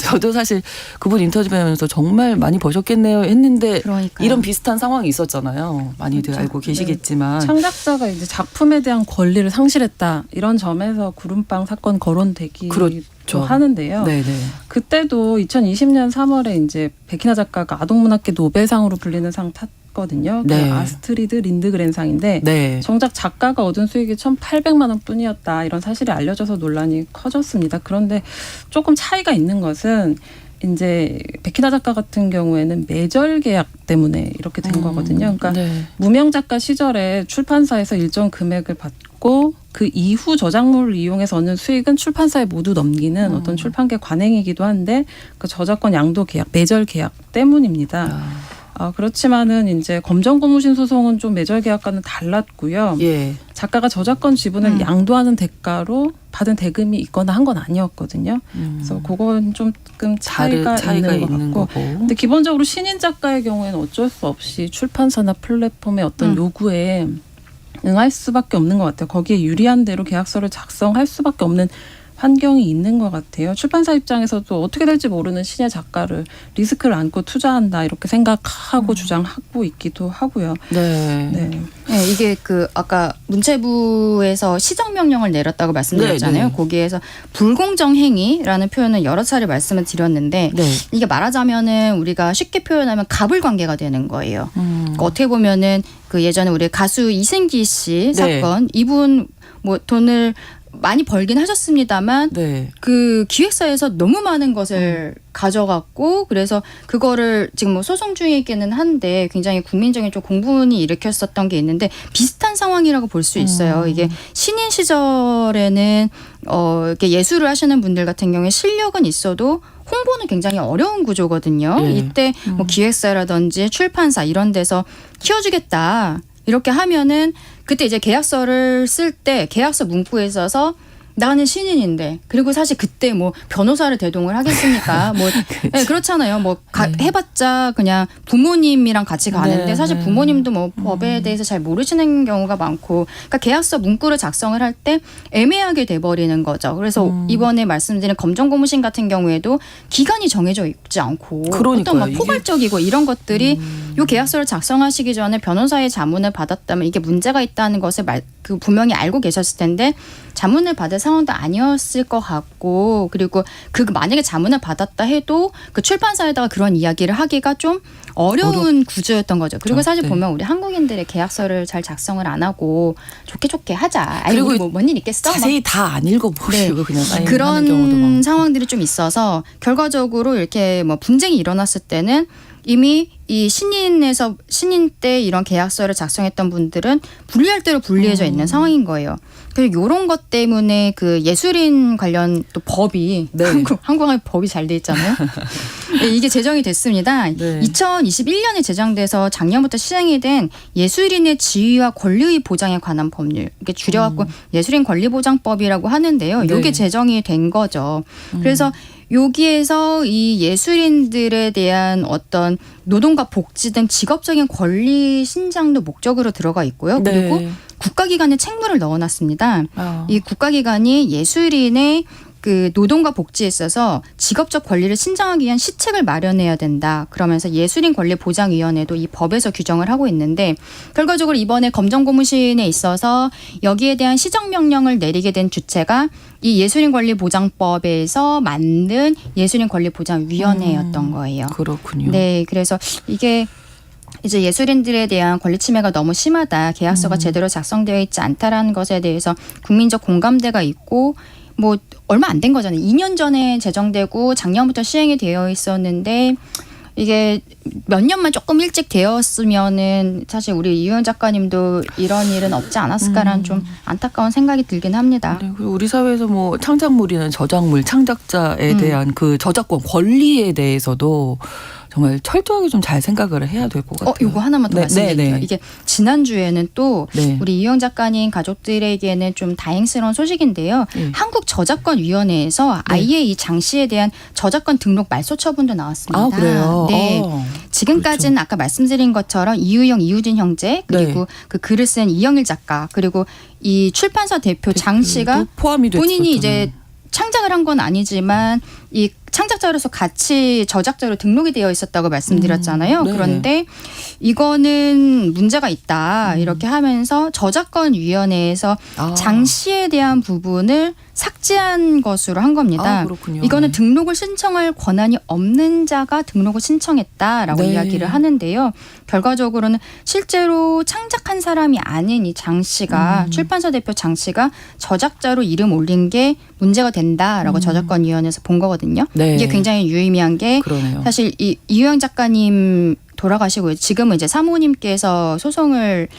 Speaker 1: 저도 사실 그분 인터뷰하면서 정말 많이 버셨겠네요 했는데
Speaker 2: 그러니까요.
Speaker 1: 이런 비슷한 상황이 있었잖아요. 많이들
Speaker 3: 그렇죠.
Speaker 1: 알고 계시겠지만.
Speaker 3: 창작자가 이제 작품에 대한 권리를 상실했다 이런 점에서 구름빵 사건 거론되기도
Speaker 1: 그렇죠.
Speaker 3: 하는데요.
Speaker 1: 네네.
Speaker 3: 그때도 2020년 3월에 이제 백희나 작가가 아동문학계 노벨상으로 불리는 상 탔거든요.
Speaker 1: 네.
Speaker 3: 그 아스트리드 린드그렌상인데
Speaker 1: 네.
Speaker 3: 정작 작가가 얻은 수익이 1,800만 원뿐이었다 이런 사실이 알려져서 논란이 커졌습니다. 그런데 조금 차이가 있는 것은 이제 백희나 작가 같은 경우에는 매절 계약 때문에 이렇게 된 거거든요. 그러니까
Speaker 1: 네.
Speaker 3: 무명 작가 시절에 출판사에서 일정 금액을 받고 그 이후 저작물을 이용해서 얻는 수익은 출판사에 모두 넘기는 어떤 출판계 관행이기도 한데 그 저작권 양도 계약, 매절 계약 때문입니다. 그렇지만은 이제 검정고무신 소송은 좀 매절 계약과는 달랐고요.
Speaker 1: 예.
Speaker 3: 작가가 저작권 지분을 양도하는 대가로 받은 대금이 있거나 한 건 아니었거든요. 그래서 그건 조금 차이가 있는 것 같고. 근데 기본적으로 신인 작가의 경우에는 어쩔 수 없이 출판사나 플랫폼의 어떤 요구에 응할 수밖에 없는 것 같아요. 거기에 유리한 대로 계약서를 작성할 수밖에 없는 환경이 있는 것 같아요. 출판사 입장에서도 어떻게 될지 모르는 신예 작가를 리스크를 안고 투자한다 이렇게 생각하고 주장하고 있기도 하고요.
Speaker 1: 네.
Speaker 3: 네.
Speaker 2: 네, 이게 아까 문체부에서 시정명령을 내렸다고 말씀드렸잖아요.
Speaker 1: 네, 네.
Speaker 2: 거기에서 불공정 행위라는 표현을 여러 차례 말씀을 드렸는데
Speaker 1: 네.
Speaker 2: 이게 말하자면은 우리가 쉽게 표현하면 갑을 관계가 되는 거예요. 그러니까 어떻게 보면은 예전에 우리 가수 이승기 씨
Speaker 1: 네.
Speaker 2: 사건 이분 뭐 돈을 많이 벌긴 하셨습니다만
Speaker 1: 네.
Speaker 2: 그 기획사에서 너무 많은 것을 가져갔고 그래서 그거를 지금 뭐 소송 중이기는 한데 굉장히 국민적인 좀 공분이 일으켰었던 게 있는데 비슷한 상황이라고 볼 수 있어요. 이게 신인 시절에는 이렇게 예술을 하시는 분들 같은 경우에 실력은 있어도 홍보는 굉장히 어려운 구조거든요.
Speaker 1: 네.
Speaker 2: 이때 뭐 기획사라든지 출판사 이런 데서 키워주겠다. 이렇게 하면은 그때 이제 계약서를 쓸 때 계약서 문구에 있어서 나는 신인인데 그리고 사실 그때 뭐 변호사를 대동을 하겠습니까? 뭐 네, 그렇잖아요. 뭐 해봤자 그냥 부모님이랑 같이 가는데
Speaker 1: 네,
Speaker 2: 사실
Speaker 1: 네.
Speaker 2: 부모님도 뭐 법에 대해서 잘 모르시는 경우가 많고 그러니까 계약서 문구를 작성을 할 때 애매하게 돼버리는 거죠. 그래서 이번에 말씀드린 검정고무신 같은 경우에도 기간이 정해져 있지 않고
Speaker 1: 그러니까요.
Speaker 2: 어떤 막
Speaker 1: 이게-
Speaker 2: 포괄적이고 이런 것들이 요 계약서를 작성하시기 전에 변호사의 자문을 받았다면 이게 문제가 있다는 것을 분명히 알고 계셨을 텐데 자문을 받을 상황도 아니었을 것 같고 그리고 만약에 자문을 받았다 해도 그 출판사에다가 그런 이야기를 하기가 좀 어려운 구조였던 거죠. 그리고 사실
Speaker 1: 네.
Speaker 2: 보면 우리 한국인들의 계약서를 잘 작성을 안 하고 좋게 하자.
Speaker 1: 그리고
Speaker 2: 그리고 뭐뭔 일 있겠어?
Speaker 1: 자세히 다 안 읽어보시고 그냥 사인하는 경우도
Speaker 2: 그런
Speaker 1: 많고.
Speaker 2: 상황들이 좀 있어서 결과적으로 이렇게 뭐 분쟁이 일어났을 때는 이미 이 신인 때 이런 계약서를 작성했던 분들은 분리할 대로 분리해져 있는 상황인 거예요. 그리고 이런 것 때문에 예술인 관련 또 법이
Speaker 1: 네.
Speaker 2: 한국은 법이 잘 돼 있잖아요. 네, 이게 제정이 됐습니다.
Speaker 1: 네.
Speaker 2: 2021년에 제정돼서 작년부터 시행이 된 예술인의 지위와 권리의 보장에 관한 법률. 이게 줄여갖고 예술인 권리보장법이라고 하는데요. 이게
Speaker 1: 네.
Speaker 2: 제정이 된 거죠. 그래서 여기에서 이 예술인들에 대한 어떤 노동과 복지 등 직업적인 권리 신장도 목적으로 들어가 있고요. 그리고
Speaker 1: 네.
Speaker 2: 국가기관에 책무를 넣어놨습니다.
Speaker 1: 아.
Speaker 2: 이 국가기관이 예술인의 노동과 복지에 있어서 직업적 권리를 신장하기 위한 시책을 마련해야 된다. 그러면서 예술인권리보장위원회도 이 법에서 규정을 하고 있는데 결과적으로 이번에 검정고무신에 있어서 여기에 대한 시정명령을 내리게 된 주체가 이 예술인권리보장법에서 만든 예술인권리보장위원회였던 거예요.
Speaker 1: 그렇군요.
Speaker 2: 네, 그래서 이게 이제 예술인들에 대한 권리 침해가 너무 심하다. 계약서가 제대로 작성되어 있지 않다라는 것에 대해서 국민적 공감대가 있고 뭐 얼마 안 된 거잖아요. 2년 전에 제정되고 작년부터 시행이 되어 있었는데 이게 몇 년만 조금 일찍 되었으면은 사실 우리 이효연 작가님도 이런 일은 없지 않았을까라는 좀 안타까운 생각이 들긴 합니다.
Speaker 1: 네, 그리고 우리 사회에서 뭐 창작물이나 저작물, 창작자에 대한 저작권 권리에 대해서도 정말 철저하게 좀 잘 생각을 해야 될 것 같아요.
Speaker 2: 이거 하나만 더
Speaker 1: 네,
Speaker 2: 말씀드릴게요.
Speaker 1: 네, 네.
Speaker 2: 이게 지난주에는 또
Speaker 1: 네.
Speaker 2: 우리 이영 작가님 가족들에게는 좀 다행스러운 소식인데요.
Speaker 1: 네.
Speaker 2: 한국저작권위원회에서 아예 이 장 씨에 대한 저작권 등록 말소 처분도 나왔습니다.
Speaker 1: 아, 그래요?
Speaker 2: 네.
Speaker 1: 그렇죠.
Speaker 2: 지금까지는 아까 말씀드린 것처럼 이유영, 이우진 형제 그리고 그 글을 쓴 이영일 작가 그리고 이 출판사 대표 장 씨가
Speaker 1: 포함이 됐었잖아요.
Speaker 2: 본인이 이제 창작을 한 건 아니지만 이 창작자로서 같이 저작자로 등록이 되어 있었다고 말씀드렸잖아요.
Speaker 1: 네.
Speaker 2: 그런데 이거는 문제가 있다. 이렇게 하면서 저작권위원회에서 장 씨에 대한 부분을 삭제한 것으로 한 겁니다.
Speaker 1: 아, 그렇군요.
Speaker 2: 이거는
Speaker 1: 네.
Speaker 2: 등록을 신청할 권한이 없는 자가 등록을 신청했다라고
Speaker 1: 네.
Speaker 2: 이야기를 하는데요. 결과적으로는 실제로 창작한 사람이 아닌 이 장 씨가 출판사 대표 장 씨가 저작자로 이름 올린 게 문제가 된다라고 저작권위원회에서 본 거거든요.
Speaker 1: 네.
Speaker 2: 이게 굉장히 유의미한 게
Speaker 1: 그러네요.
Speaker 2: 사실 이유영 작가님 돌아가시고 지금은 이제 사모님께서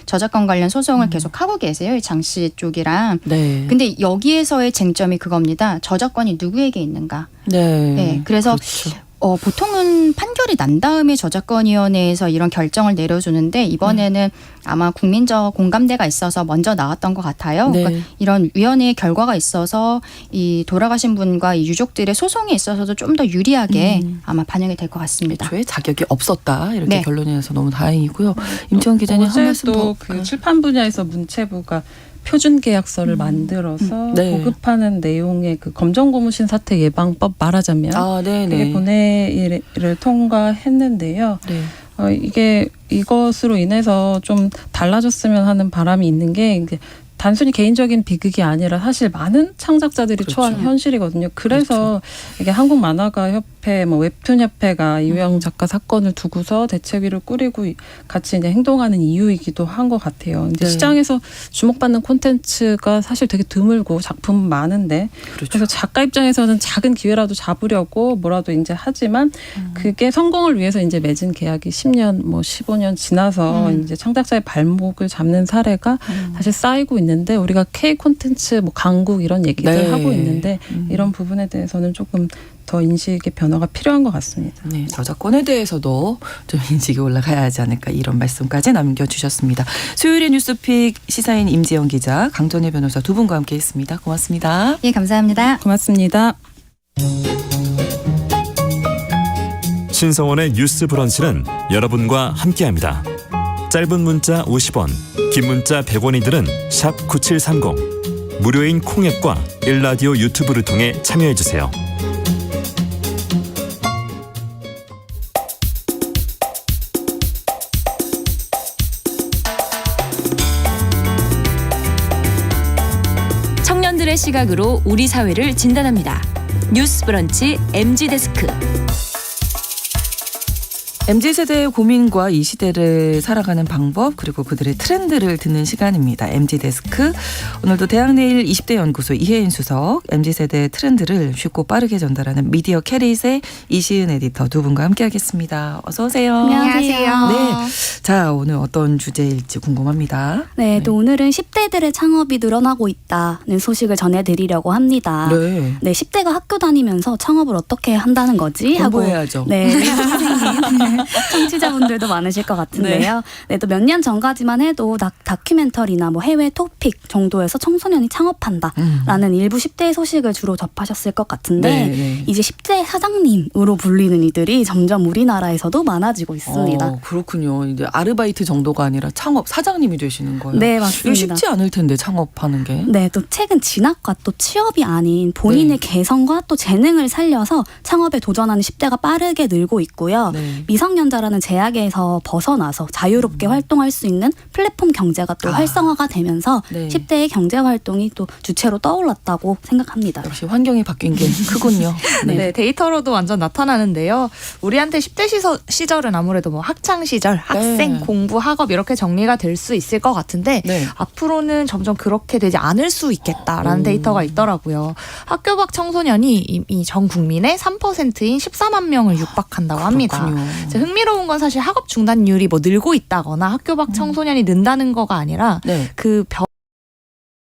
Speaker 2: 저작권 관련 소송을 계속 하고 계세요. 이 장 씨 쪽이랑.
Speaker 1: 네.
Speaker 2: 근데 여기에서의 쟁점이 그겁니다. 저작권이 누구에게 있는가.
Speaker 1: 네.
Speaker 2: 네. 그래서
Speaker 1: 그렇죠.
Speaker 2: 보통은 판결이 난 다음에 저작권위원회에서 이런 결정을 내려주는데 이번에는 아마 국민적 공감대가 있어서 먼저 나왔던 것 같아요.
Speaker 1: 네.
Speaker 2: 그러니까 이런 위원회의 결과가 있어서 이 돌아가신 분과 이 유족들의 소송에 있어서도 좀 더 유리하게 아마 반영이 될 것 같습니다.
Speaker 1: 애초에 자격이 없었다 이렇게
Speaker 2: 네.
Speaker 1: 결론이 나서 너무 다행이고요. 임채원 기자님 한 말씀 더.
Speaker 3: 그 출판 분야에서 문체부가 표준 계약서를 만들어서
Speaker 1: 네.
Speaker 3: 보급하는 내용의 그 검정고무신 사태 예방법 말하자면
Speaker 1: 아, 네네.
Speaker 3: 그게 본회의를 통과했는데요.
Speaker 1: 네.
Speaker 3: 이게 이것으로 인해서 좀 달라졌으면 하는 바람이 있는 게 이제 단순히 개인적인 비극이 아니라 사실 많은 창작자들이
Speaker 1: 그렇죠.
Speaker 3: 처한 현실이거든요. 그래서 이게 한국만화가협회, 웹툰협회가 이유영 작가 사건을 두고서 대책위를 꾸리고 같이 이제 행동하는 이유이기도 한 것 같아요. 이제
Speaker 1: 네.
Speaker 3: 시장에서 주목받는 콘텐츠가 사실 되게 드물고 작품 많은데
Speaker 1: 그렇죠.
Speaker 3: 그래서 작가 입장에서는 작은 기회라도 잡으려고 뭐라도 이제 하지만 그게 성공을 위해서 이제 맺은 계약이 10년, 15년 지나서 이제 창작자의 발목을 잡는 사례가 사실 쌓이고 있는데 우리가 K 콘텐츠, 강국 이런 얘기들
Speaker 1: 네.
Speaker 3: 하고 있는데 이런 부분에 대해서는 조금 더 인식의 변화가 필요한 것 같습니다.
Speaker 1: 네, 저작권에 대해서도 좀 인식이 올라가야 하지 않을까 이런 말씀까지 남겨주셨습니다. 수요일의 뉴스픽 시사인 임지영 기자, 강전혜 변호사 두 분과 함께했습니다. 고맙습니다.
Speaker 2: 예, 감사합니다.
Speaker 3: 고맙습니다.
Speaker 5: 신성원의 뉴스 브런치는 여러분과 함께합니다. 짧은 문자 50원, 긴 문자 100원이들은 샵 9730, 무료인 콩앱과 일라디오 유튜브를 통해 참여해주세요.
Speaker 6: 청년들의 시각으로 우리 사회를 진단합니다. 뉴스 브런치 MG데스크.
Speaker 1: MZ세대의 고민과 이 시대를 살아가는 방법 그리고 그들의 트렌드를 듣는 시간입니다. MZ데스크. 오늘도 대학내일 20대 연구소 이혜인 수석, MZ세대의 트렌드를 쉽고 빠르게 전달하는 미디어 캐릿의 이시은 에디터 두 분과 함께하겠습니다. 어서 오세요.
Speaker 7: 안녕하세요.
Speaker 1: 네. 자, 오늘 어떤 주제일지 궁금합니다.
Speaker 7: 네, 또 오늘은 10대들의 창업이 늘어나고 있다는 소식을 전해드리려고 합니다.
Speaker 1: 네.
Speaker 7: 네, 10대가 학교 다니면서 창업을 어떻게 한다는 거지 하고
Speaker 1: 공부해야죠.
Speaker 7: 네, 생긴 청취자분들도 많으실 것 같은데요. 네, 또 몇 년 전까지만 해도 다큐멘터리나 해외 토픽 정도에서 청소년이 창업한다라는 일부 10대의 소식을 주로 접하셨을 것 같은데
Speaker 1: 네.
Speaker 7: 이제 10대 사장님으로 불리는 이들이 점점 우리나라에서도 많아지고 있습니다.
Speaker 1: 그렇군요. 이제 아르바이트 정도가 아니라 창업 사장님이 되시는 거예요.
Speaker 7: 네,
Speaker 1: 이거
Speaker 7: 맞습니다.
Speaker 1: 쉽지 않을 텐데 창업하는 게.
Speaker 7: 네, 또 최근 진학과 또 취업이 아닌 본인의 개성과 또 재능을 살려서 창업에 도전하는 10대가 빠르게 늘고 있고요.
Speaker 1: 네.
Speaker 7: 미성년자라는 제약에서 벗어나서 자유롭게 활동할 수 있는 플랫폼 경제가 또 활성화가 되면서
Speaker 1: 네.
Speaker 7: 10대의 경제 활동이 또 주체로 떠올랐다고 생각합니다.
Speaker 1: 역시 환경이 바뀐 게 크군요.
Speaker 8: 네, 데이터로도 완전 나타나는데요. 우리한테 10대 시절은 아무래도 학창 시절, 학생, 공부, 학업 이렇게 정리가 될 수 있을 것 같은데
Speaker 1: 네.
Speaker 8: 앞으로는 점점 그렇게 되지 않을 수 있겠다라는 데이터가 있더라고요. 학교 밖 청소년이 이미 전 국민의 3%인 14만 명을 육박한다고 합니다.
Speaker 1: 그렇군요.
Speaker 8: 이제 흥미로운 건 사실 학업 중단율이 늘고 있다거나 학교 밖 청소년이 는다는 거가 아니라
Speaker 1: 네.
Speaker 8: 그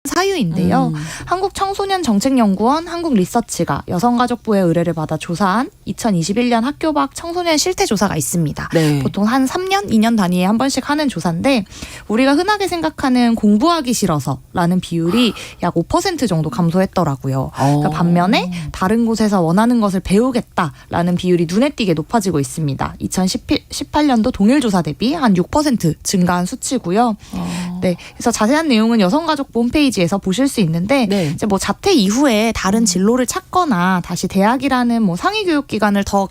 Speaker 8: 사유인데요. 한국청소년정책연구원 한국리서치가 여성가족부의 의뢰를 받아 조사한 2021년 학교 밖 청소년 실태조사가 있습니다.
Speaker 1: 네.
Speaker 8: 보통 한 3년, 2년 단위에 한 번씩 하는 조사인데 우리가 흔하게 생각하는 공부하기 싫어서라는 비율이 약 5% 정도 감소했더라고요. 그러니까 반면에 다른 곳에서 원하는 것을 배우겠다라는 비율이 눈에 띄게 높아지고 있습니다. 2018년도 동일 조사 대비 한 6% 증가한 수치고요. 네, 그래서 자세한 내용은 여성가족부 홈페이지에서 보실 수 있는데
Speaker 1: 네.
Speaker 8: 이제 자퇴 이후에 다른 진로를 찾거나 다시 대학이라는 상위 교육기관을 더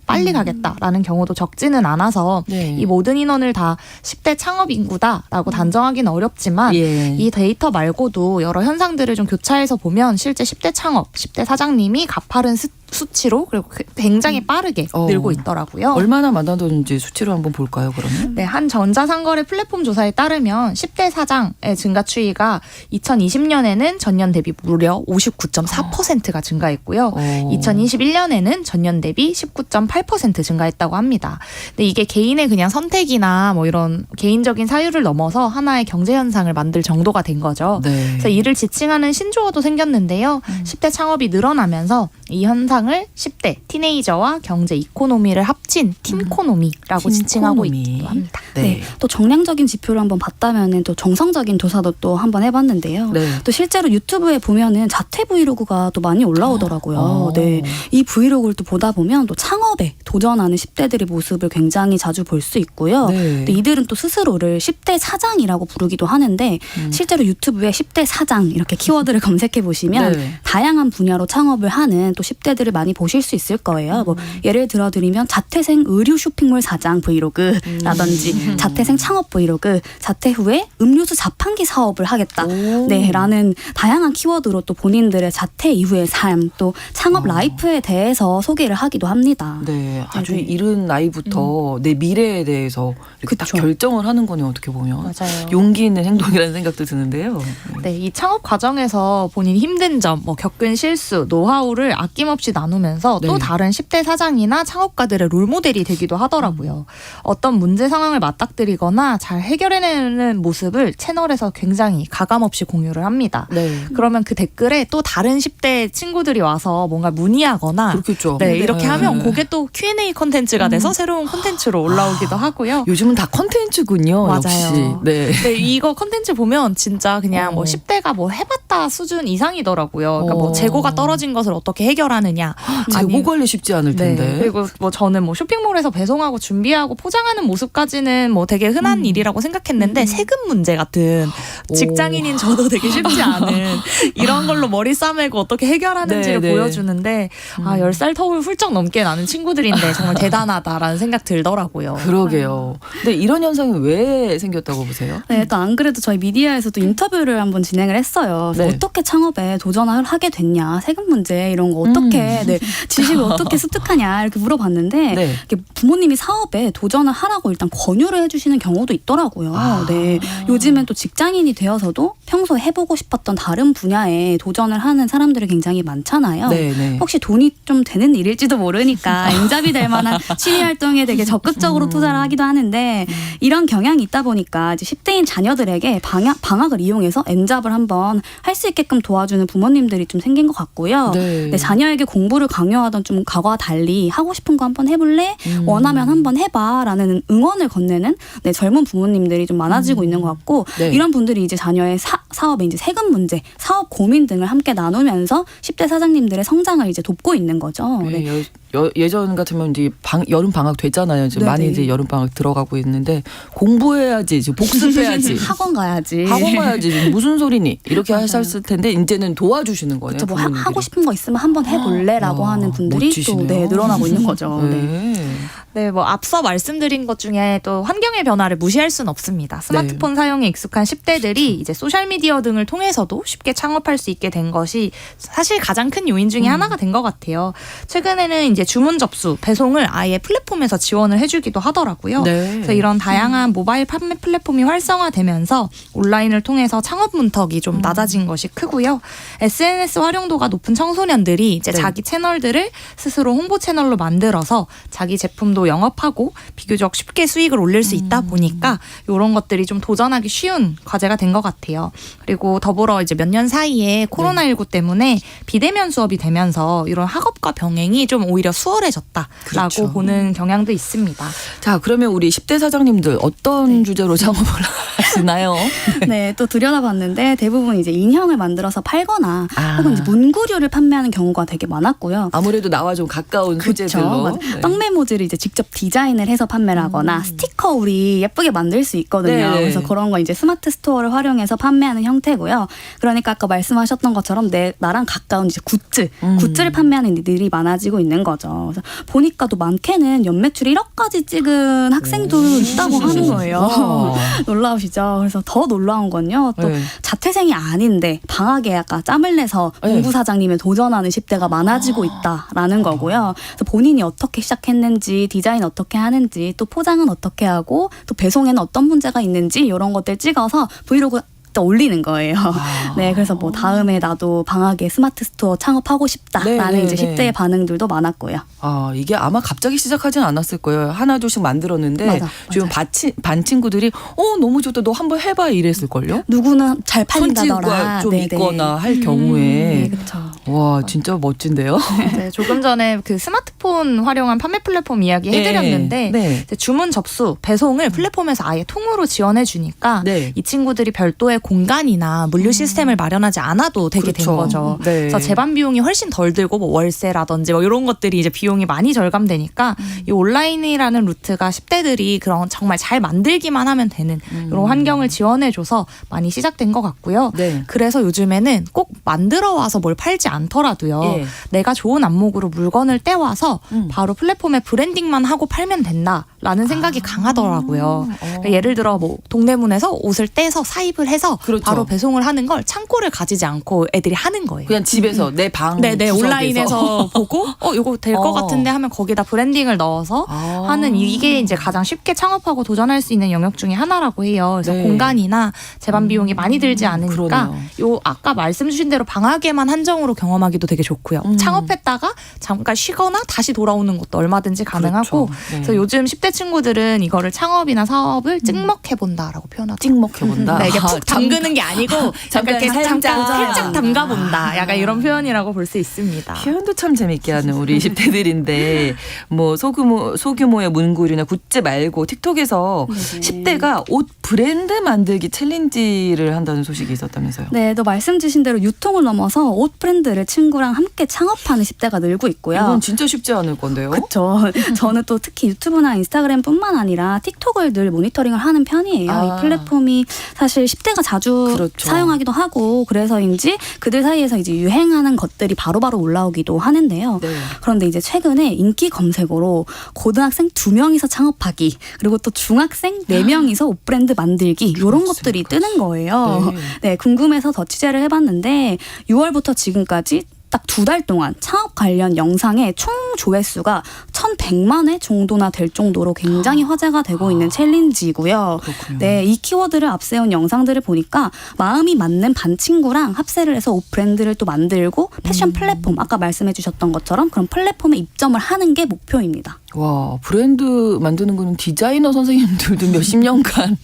Speaker 8: 빨리 가겠다라는 경우도 적지는 않아서
Speaker 1: 네.
Speaker 8: 이 모든 인원을 다 10대 창업 인구다라고 단정하기는 어렵지만
Speaker 1: 예.
Speaker 8: 이 데이터 말고도 여러 현상들을 좀 교차해서 보면 실제 10대 창업, 10대 사장님이 가파른 수치로 그리고 굉장히 빠르게 늘고 있더라고요.
Speaker 1: 얼마나 많아졌는지 수치로 한번 볼까요, 그러면?
Speaker 8: 네, 한 전자상거래 플랫폼 조사에 따르면 10대 사장의 증가 추이가 2020년에는 전년 대비 무려 59.4%가 증가했고요. 2021년에는 전년 대비 19.8% 증가했다고 합니다. 근데 이게 개인의 그냥 선택이나 이런 개인적인 사유를 넘어서 하나의 경제 현상을 만들 정도가 된 거죠.
Speaker 1: 네.
Speaker 8: 그래서 이를 지칭하는 신조어도 생겼는데요. 10대 창업이 늘어나면서 이 현상 상상을 10대 티네이저와 경제 이코노미를 합친 팀코노미라고 지칭하고 있기도 합니다.
Speaker 7: 네. 또 정량적인 지표를 한번 봤다면은 또 정성적인 조사도 또 한번 해봤는데요.
Speaker 1: 네.
Speaker 7: 또 실제로 유튜브에 보면은 자퇴 브이로그가 또 많이 올라오더라고요. 네. 이 브이로그를 또 보다 보면 또 창업에 도전하는 10대들의 모습을 굉장히 자주 볼 수 있고요.
Speaker 1: 네.
Speaker 7: 또 이들은 또 스스로를 10대 사장이라고 부르기도 하는데 실제로 유튜브에 10대 사장 이렇게 키워드를 검색해 보시면
Speaker 1: 네.
Speaker 7: 다양한 분야로 창업을 하는 또 10대들을 많이 보실 수 있을 거예요. 뭐 예를 들어드리면 자퇴생 의류 쇼핑몰 사장 브이로그라든지 자퇴생 창업 브이로그, 자퇴 후에 음료수 자판기 사업을 하겠다. 네, 라는 다양한 키워드로 또 본인들의 자퇴 이후의 삶, 또 창업 라이프에 대해서 소개를 하기도 합니다.
Speaker 1: 네, 아주
Speaker 7: 네네.
Speaker 1: 이른 나이부터 내 미래에 대해서 이렇게 딱
Speaker 7: 그쵸.
Speaker 1: 결정을 하는 거네요. 어떻게 보면
Speaker 8: 맞아요.
Speaker 1: 용기 있는 행동이라는 생각도 드는데요.
Speaker 8: 네, 이 창업 과정에서 본인 힘든 점, 뭐 겪은 실수, 노하우를 아낌없이 나누면서
Speaker 1: 네.
Speaker 8: 또 다른 10대 사장이나 창업가들의 롤모델이 되기도 하더라고요. 어떤 문제 상황을 맞닥뜨리거나 잘 해결해내는 모습을 채널에서 굉장히 가감없이 공유를 합니다.
Speaker 1: 네,
Speaker 8: 그러면 그 댓글에 또 다른 10대 친구들이 와서 뭔가 문의하거나
Speaker 1: 그렇겠죠.
Speaker 8: 네, 이렇게
Speaker 1: 네.
Speaker 8: 하면 그게 또 Q&A 콘텐츠가 돼서 새로운 콘텐츠로 올라오기도 하고요.
Speaker 1: 요즘은 다 컨텐츠군요.
Speaker 8: 맞아요.
Speaker 1: 역시. 네.
Speaker 8: 네, 이거 콘텐츠 보면 진짜 그냥 뭐 10대가 뭐 해봤다 수준 이상이더라고요. 그러니까 뭐 재고가 떨어진 것을 어떻게 해결하느냐.
Speaker 1: 재고 관리 쉽지 않을 텐데.
Speaker 8: 네. 그리고 뭐 저는 뭐 쇼핑몰에서 배송하고 준비하고 포장하는 모습까지는 뭐 되게 흔한 일이라고 생각했는데 세금 문제 같은 직장인인 저도 되게 쉽지 않은 이런 걸로 머리 싸매고 어떻게 해결하는지를
Speaker 1: 네, 네.
Speaker 8: 보여주는데 10살 터울 훌쩍 넘게 나는 친구들인데 정말 대단하다라는 생각 들더라고요.
Speaker 1: 그러게요. 근데 이런 현상이 왜 생겼다고 보세요?
Speaker 7: 네, 또 안 그래도 저희 미디어에서도 인터뷰를 한번 진행을 했어요. 그래서
Speaker 1: 네.
Speaker 7: 어떻게 창업에 도전을 하게 됐냐, 세금 문제 이런 거 어떻게, 네, 지식을 어떻게 습득하냐 이렇게 물어봤는데
Speaker 1: 네.
Speaker 7: 이렇게 부모님이 사업에 도전을 하라고 일단 권유를 해주시는 경우도 있더라고요. 네, 요즘엔 또 직장인이 되어서도 평소에 해보고 싶었던 다른 분야에 도전을 하는 사람들이 굉장히 많잖아요.
Speaker 1: 네, 네.
Speaker 7: 혹시 돈이 좀 되는 일일지도 모르니까 인잡이 될 만한 취미 활동에 되게 적극적으로 투자를 하기도 하는데 이런 경향이 있다 보니까 이제 10대인 자녀들에게 방학을 이용해서 N잡을 한번 할 수 있게끔 도와주는 부모님들이 좀 생긴 것 같고요.
Speaker 1: 네.
Speaker 7: 네, 자녀에게 공부를 강요하던 좀 과거와 달리 하고 싶은 거 한번 해볼래? 원하면 한번 해봐라는 응원을 건네는 네, 젊은 부모님들이 좀 많아지고 있는 것 같고
Speaker 1: 네.
Speaker 7: 이런 분들이 이제 자녀의 사업의 이제 세금 문제, 사업 고민 등을 함께 나누면서 10대 사장님들의 성장을 이제 돕고 있는 거죠. 네.
Speaker 1: 네, 예전 같으면 이제 여름 방학 됐잖아요. 이제
Speaker 7: 네네.
Speaker 1: 많이 이제 여름 방학 들어가고 있는데 공부해야지, 이제 복습해야지.
Speaker 7: 학원 가야지.
Speaker 1: 학원 가야지. 무슨 소리니? 이렇게 하셨을 텐데 이제는 도와주시는 거네요.
Speaker 7: 그렇죠. 뭐
Speaker 1: 부모님들이.
Speaker 7: 하고 싶은 거 있으면 한번 해볼래라고
Speaker 1: 와,
Speaker 7: 하는 분들이
Speaker 1: 멋지시네요.
Speaker 7: 또 네, 늘어나고 있는 거죠. 네.
Speaker 1: 네.
Speaker 8: 네, 뭐 앞서 말씀드린 것 중에 또 환경의 변화를 무시할 수는 없습니다. 스마트폰 사용에 익숙한 10대들이 이제 소셜미디어 등을 통해서도 쉽게 창업할 수 있게 된 것이 사실 가장 큰 요인 중에 하나가 된 것 같아요. 최근에는 이제 주문 접수, 배송을 아예 플랫폼에서 지원을 해주기도 하더라고요.
Speaker 1: 네.
Speaker 8: 그래서 이런 다양한 모바일 판매 플랫폼이 활성화되면서 온라인을 통해서 창업 문턱이 좀 낮아진 것이 크고요. SNS 활용도가 높은 청소년들이 이제
Speaker 1: 네.
Speaker 8: 자기 채널들을 스스로 홍보 채널로 만들어서 자기 제품도 영업하고 비교적 쉽게 수익을 올릴 수 있다 보니까 이런 것들이 좀 도전하기 쉬운 과제가 된 것 같아요. 그리고 더불어 이제 몇 년 사이에 코로나19 때문에 비대면 수업이 되면서 이런 학업과 병행이 좀 오히려 수월해졌다라고
Speaker 1: 그렇죠.
Speaker 8: 보는 경향도 있습니다.
Speaker 1: 자, 그러면 우리 10대 사장님들 어떤 주제로 창업을 하시나요?
Speaker 7: 네, 또 들여다봤는데 대부분 이제 인형을 만들어서 팔거나 혹은 이제 문구류를 판매하는 경우가 되게 많았고요.
Speaker 1: 아무래도 나와 좀 가까운 소재들로.
Speaker 7: 맞아요. 떡 메모지를 이제 직접 디자인을 해서 판매를 하거나 스티커 우리 예쁘게 만들 수 있거든요.
Speaker 1: 네.
Speaker 7: 그래서 그런 거 이제 스마트 스토어를 활용해서 판매하는 형태고요. 그러니까 아까 말씀하셨던 것처럼 나랑 가까운 이제 굿즈를 판매하는 일들이 많아지고 있는 거죠. 그래서 보니까 또 많게는 연매출 1억까지 찍은 학생도 있다고 하는 거예요.
Speaker 1: 와.
Speaker 7: 놀라우시죠? 그래서 더 놀라운 건요. 또
Speaker 1: 네.
Speaker 7: 자퇴생이 아닌데 방학에 약간 짬을 내서
Speaker 1: 네.
Speaker 7: 공부사장님을 도전하는 10대가 많아지고 있다라는 거고요. 그래서 본인이 어떻게 시작했는지, 디자인 어떻게 하는지, 또 포장은 어떻게 하고, 또 배송에는 어떤 문제가 있는지 이런 것들 찍어서 브이로그 올리는 거예요. 네, 그래서 뭐 다음에 나도 방학에 스마트 스토어 창업하고 싶다라는
Speaker 1: 네,
Speaker 7: 이제
Speaker 1: 네,
Speaker 7: 10대의 반응들도 많았고요.
Speaker 1: 아, 이게 아마 갑자기 시작하진 않았을 거예요. 하나둘씩 만들었는데
Speaker 7: 맞아,
Speaker 1: 지금 반 친구들이 너무 좋다. 너 한번 해봐 이랬을걸요?
Speaker 7: 누구는 잘 팔린다더라.
Speaker 1: 손찌가 좀
Speaker 7: 네네.
Speaker 1: 있거나 할 경우에.
Speaker 7: 네, 그렇죠.
Speaker 1: 와, 진짜 멋진데요?
Speaker 8: 이제 조금 전에 그 스마트폰 활용한 판매 플랫폼 이야기 해드렸는데
Speaker 1: 네.
Speaker 8: 이제 주문 접수, 배송을 플랫폼에서 아예 통으로 지원해 주니까
Speaker 1: 네.
Speaker 8: 이 친구들이 별도의 공간이나 물류 시스템을 마련하지 않아도 되게 된
Speaker 1: 그렇죠.
Speaker 8: 거죠.
Speaker 1: 네.
Speaker 8: 그래서 제반 비용이 훨씬 덜 들고 뭐 월세라든지 뭐 이런 것들이 이제 비용이 많이 절감되니까 이 온라인이라는 루트가 10대들이 그런 정말 잘 만들기만 하면 되는 이런 환경을 지원해줘서 많이 시작된 것 같고요.
Speaker 1: 네.
Speaker 8: 그래서 요즘에는 꼭 만들어 와서 뭘 팔지 않더라도요.
Speaker 1: 예.
Speaker 8: 내가 좋은 안목으로 물건을 떼와서 바로 플랫폼에 브랜딩만 하고 팔면 된다라는 생각이 강하더라고요. 그러니까 예를 들어 뭐 동대문에서 옷을 떼서 사입을 해서
Speaker 1: 그렇죠.
Speaker 8: 바로 배송을 하는 걸 창고를 가지지 않고 애들이 하는 거예요.
Speaker 1: 그냥 집에서 내 방
Speaker 8: 네네
Speaker 1: 구석에서.
Speaker 8: 온라인에서 보고 이거 될 것 같은데 하면 거기다 브랜딩을 넣어서 하는 이게 이제 가장 쉽게 창업하고 도전할 수 있는 영역 중에 하나라고 해요. 그래서
Speaker 1: 네.
Speaker 8: 공간이나 제반 비용이 많이 들지 않으니까
Speaker 1: 그러네요.
Speaker 8: 요 아까 말씀 주신 대로 방학에만 한정으로 경험하기도 되게 좋고요. 창업했다가 잠깐 쉬거나 다시 돌아오는 것도 얼마든지 가능하고
Speaker 1: 그렇죠. 네.
Speaker 8: 그래서 요즘 10대 친구들은 이거를 창업이나 사업을 찍먹해본다라고 표현하죠.
Speaker 1: 찍먹해본다.
Speaker 8: 네, 이게 푹 담그는 게 아니고
Speaker 1: 잠깐
Speaker 8: 이렇게
Speaker 1: 살짝.
Speaker 8: 살짝 담가본다. 약간 이런 표현이라고 볼 수 있습니다.
Speaker 1: 표현도 참 재밌게 하는 우리 10대들인데 뭐 소규모의 문구류나 굿즈 말고 틱톡에서 10대가 옷 브랜드 만들기 챌린지를 한다는 소식이 있었다면서요.
Speaker 7: 네, 또 말씀 주신 대로 유통을 넘어서 옷 브랜드를 친구랑 함께 창업하는 10대가 늘고 있고요.
Speaker 1: 이건 진짜 쉽지 않을 건데요.
Speaker 7: 그렇죠. 저는 또 특히 유튜브나 인스타그램뿐만 아니라 틱톡을 늘 모니터링을 하는 편이에요.
Speaker 1: 아.
Speaker 7: 이 플랫폼이 사실 10대가 자주
Speaker 1: 그렇죠.
Speaker 7: 사용하기도 하고 그래서인지 그들 사이에서 이제 유행하는 것들이 바로바로 올라오기도 하는데요.
Speaker 1: 네.
Speaker 7: 그런데 이제 최근에 인기 검색어로 고등학생 2명이서 창업하기 그리고 또 중학생 4명이서 옷 브랜드 만들기 이런 것들이 뜨는 거예요. 네, 궁금해서 더 취재를 해봤는데 6월부터 지금까지 딱 2달 동안 창업 관련 영상의 총 조회수가 1,100만 회 정도나 될 정도로 굉장히 화제가 되고 있는 챌린지고요.
Speaker 1: 그렇군요.
Speaker 7: 네, 이 키워드를 앞세운 영상들을 보니까 마음이 맞는 반 친구랑 합세를 해서 옷 브랜드를 또 만들고 패션 플랫폼 아까 말씀해 주셨던 것처럼 그런 플랫폼에 입점을 하는 게 목표입니다.
Speaker 1: 와, 브랜드 만드는 거는 디자이너 선생님들도 몇십 년간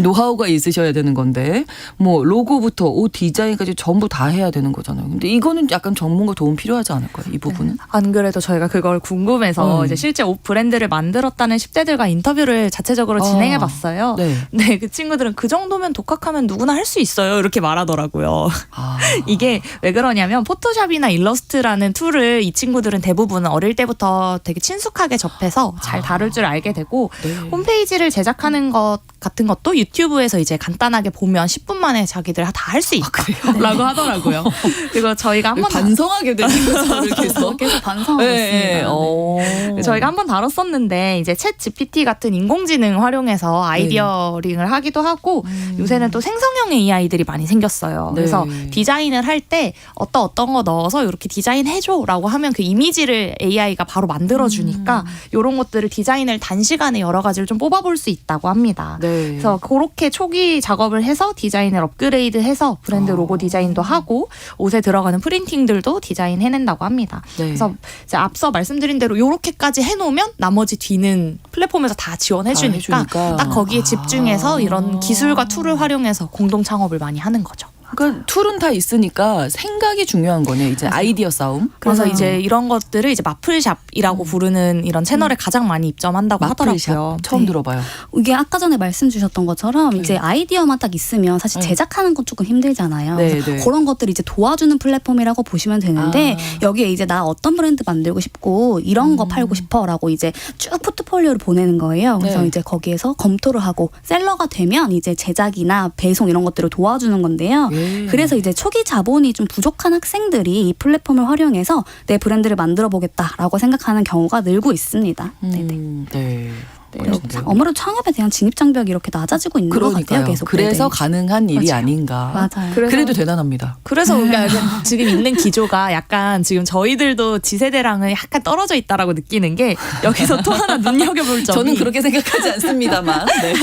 Speaker 1: 노하우가 있으셔야 되는 건데 뭐 로고부터 옷 디자인까지 전부 다 해야 되는 거잖아요. 근데 이거는 약간 전문가 도움 필요하지 않을까요? 이 부분은?
Speaker 8: 안 그래도 저희가 그걸 궁금해서 이제 실제 옷 브랜드를 만들었다는 10대들과 인터뷰를 자체적으로 진행해봤어요.
Speaker 1: 네.
Speaker 8: 네, 그 친구들은 그 정도면 독학하면 누구나 할 수 있어요. 이렇게 말하더라고요.
Speaker 1: 아.
Speaker 8: 이게 왜 그러냐면 포토샵이나 일러스트라는 툴을 이 친구들은 대부분 어릴 때부터 되게 친숙하게 접해서 잘 다룰 줄 알게 되고
Speaker 1: 네.
Speaker 8: 홈페이지를 제작하는 것 같은 것도 유튜브에서 이제 간단하게 보면 10분 만에 자기들 다 할 수 있다라고 하더라고요. 그리고 저희가 한번
Speaker 1: 반성하게 되는 거죠. 계속.
Speaker 7: 계속 반성하고 있습니다.
Speaker 8: 저희가 한번 다뤘었는데 이제 챗 GPT 같은 인공지능 활용해서 아이디어링을 하기도 하고 요새는 또 생성형 AI들이 많이 생겼어요.
Speaker 1: 네.
Speaker 8: 그래서 디자인을 할 때 어떤 거 넣어서 이렇게 디자인해줘라고 하면 그 이미지를 AI가 바로 만들어주니까 이런 것들을 디자인을 단시간에 여러 가지를 좀 뽑아볼 수 있다고 합니다.
Speaker 1: 네.
Speaker 8: 그래서 그렇게 초기 작업을 해서 디자인을 업그레이드해서 브랜드 로고 디자인도 하고 옷에 들어가는 프린팅들도 디자인 해낸다고 합니다.
Speaker 1: 네.
Speaker 8: 그래서 이제 앞서 말씀드린 대로 이렇게까지 해놓으면 나머지 뒤는 플랫폼에서 다 지원해주니까
Speaker 1: 해주니까.
Speaker 8: 딱 거기에 집중해서 이런 기술과 툴을 활용해서 공동 창업을 많이 하는 거죠.
Speaker 1: 그러니까 툴은 다 있으니까 생각이 중요한 거네. 이제 아이디어 싸움.
Speaker 8: 그래서 이제 이런 것들을 이제 마플샵이라고 부르는 이런 채널에 가장 많이 입점한다고
Speaker 1: 마플샵
Speaker 8: 하더라고요.
Speaker 1: 처음
Speaker 8: 네.
Speaker 1: 들어봐요.
Speaker 7: 이게 아까 전에 말씀 주셨던 것처럼 이제 아이디어만 딱 있으면 사실 제작하는 건 조금 힘들잖아요.
Speaker 1: 네,
Speaker 7: 그래서
Speaker 1: 네.
Speaker 7: 그런 것들을 이제 도와주는 플랫폼이라고 보시면 되는데 여기에 이제 나 어떤 브랜드 만들고 싶고 이런 거 팔고 싶어라고 이제 쭉 포트폴리오를 보내는 거예요. 그래서
Speaker 1: 네.
Speaker 7: 이제 거기에서 검토를 하고 셀러가 되면 이제 제작이나 배송 이런 것들을 도와주는 건데요. 그래서 이제 초기 자본이 좀 부족한 학생들이 이 플랫폼을 활용해서 내 브랜드를 만들어 보겠다라고 생각하는 경우가 늘고 있습니다. 네네.
Speaker 1: 네.
Speaker 7: 네,
Speaker 1: 그러신데요.
Speaker 7: 아무래도 창업에 대한 진입 장벽이 이렇게 낮아지고 있는 것 같아요. 계속.
Speaker 1: 그래서
Speaker 7: 네네.
Speaker 1: 가능한 일이
Speaker 7: 맞아요.
Speaker 1: 아닌가.
Speaker 7: 맞아요.
Speaker 1: 그래도 대단합니다.
Speaker 8: 그래서 우리가 지금 있는 기조가 약간 지금 저희들도 지세대랑은 약간 떨어져 있다라고 느끼는 게 여기서 또 하나 눈여겨볼 점이
Speaker 1: 저는 그렇게 생각하지 않습니다만. 네.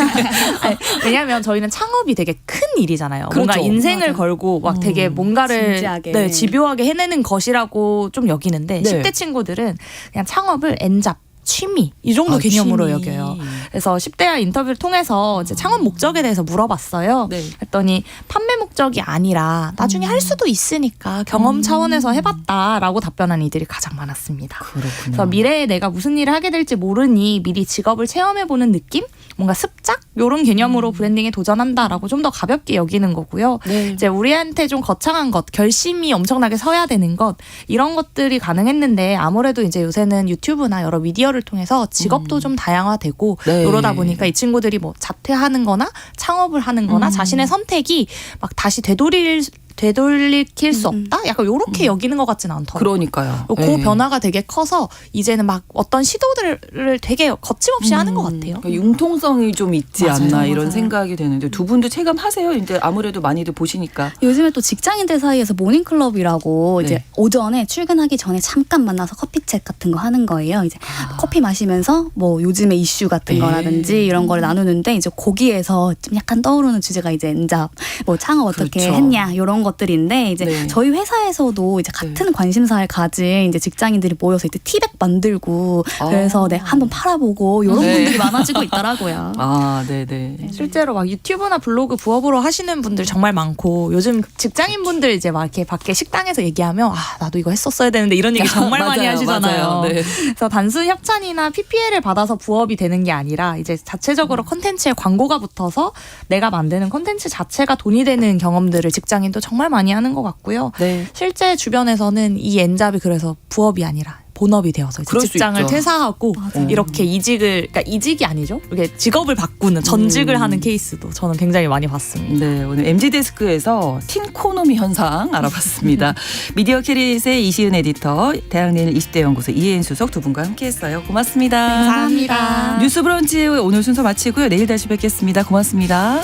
Speaker 8: 아니, 왜냐하면 저희는 창업이 되게 큰 일이잖아요.
Speaker 1: 그렇죠.
Speaker 8: 뭔가 인생을
Speaker 7: 맞아요.
Speaker 8: 걸고 막 되게 뭔가를
Speaker 7: 진지하게.
Speaker 8: 네, 집요하게 해내는 것이라고 좀 여기는데
Speaker 1: 네.
Speaker 8: 10대 친구들은 그냥 창업을 엔잡 취미 이 정도 개념으로
Speaker 1: 취미.
Speaker 8: 여겨요. 그래서 10대와 인터뷰를 통해서 이제 창업 목적에 대해서 물어봤어요.
Speaker 1: 네.
Speaker 8: 그랬더니 판매 목적이 아니라 나중에 할 수도 있으니까 경험 차원에서 해봤다라고 답변한 이들이 가장 많았습니다.
Speaker 1: 그렇군요.
Speaker 8: 그래서 미래에 내가 무슨 일을 하게 될지 모르니 미리 직업을 체험해보는 느낌? 뭔가 습작? 이런 개념으로 브랜딩에 도전한다라고 좀 더 가볍게 여기는 거고요.
Speaker 1: 네.
Speaker 8: 이제 우리한테 좀 거창한 것, 결심이 엄청나게 서야 되는 것 이런 것들이 가능했는데 아무래도 이제 요새는 유튜브나 여러 미디어를 통해서 직업도 좀 다양화되고
Speaker 1: 네.
Speaker 8: 이러다 보니까 이 친구들이 뭐 자퇴하는 거나 창업을 하는 거나 자신의 선택이 막 다시 되돌릴 수 없다? 약간 요렇게 여기는 것 같지는 않더라고요.
Speaker 1: 그러니까요.
Speaker 8: 그
Speaker 1: 네.
Speaker 8: 변화가 되게 커서 이제는 막 어떤 시도들을 되게 거침없이 하는 것 같아요.
Speaker 1: 그러니까 융통성이 좀 있지
Speaker 7: 맞아요,
Speaker 1: 않나 이런
Speaker 7: 맞아요.
Speaker 1: 생각이 되는데 두 분도 체감하세요? 이제 아무래도 많이들 보시니까.
Speaker 7: 요즘에 또 직장인들 사이에서 모닝클럽이라고
Speaker 1: 네.
Speaker 7: 이제 오전에 출근하기 전에 잠깐 만나서 커피챗 같은 거 하는 거예요. 이제 커피 마시면서 뭐 요즘의 이슈 같은
Speaker 1: 네.
Speaker 7: 거라든지 이런 걸 나누는데 이제 거기에서 좀 약간 떠오르는 주제가 이제 엔잡, 뭐 창업 어떻게
Speaker 1: 그렇죠.
Speaker 7: 했냐 이런 것들인데 이제
Speaker 1: 네.
Speaker 7: 저희 회사에서도 이제 같은 관심사를 가진 이제 직장인들이 모여서 이제 티백 만들고 그래서 네 한번 팔아보고 이런
Speaker 1: 네.
Speaker 7: 분들이 많아지고 있더라고요.
Speaker 1: 아, 네네.
Speaker 8: 실제로 막 유튜브나 블로그 부업으로 하시는 분들 정말 많고 요즘 직장인분들 이제 막 이렇게 밖에 식당에서 얘기하면 아 나도 이거 했었어야 되는데 이런 얘기 정말 많이
Speaker 1: 맞아요,
Speaker 8: 하시잖아요.
Speaker 1: 맞아요. 네.
Speaker 8: 그래서 단순 협찬이나 PPL을 받아서 부업이 되는 게 아니라 이제 자체적으로 컨텐츠에 광고가 붙어서 내가 만드는 컨텐츠 자체가 돈이 되는 경험들을 직장인도 정말 많이 하는 것 같고요.
Speaker 1: 네.
Speaker 8: 실제 주변에서는 이 엔잡이 그래서 부업이 아니라 본업이 되어서 이제
Speaker 1: 그럴 수
Speaker 8: 직장을
Speaker 1: 있죠.
Speaker 8: 퇴사하고 이렇게 이직을, 그러니까 이직이 아니죠. 이렇게 직업을 바꾸는 전직을 하는 케이스도 저는 굉장히 많이 봤습니다.
Speaker 1: 네, 오늘 MZ데스크에서 틴코노미 현상 알아봤습니다. 미디어 캐릿의 이시은 에디터, 대학내일 20대 연구소 이혜인 수석 두 분과 함께했어요. 고맙습니다.
Speaker 8: 감사합니다.
Speaker 1: 뉴스 브런치 오늘 순서 마치고요. 내일 다시 뵙겠습니다. 고맙습니다.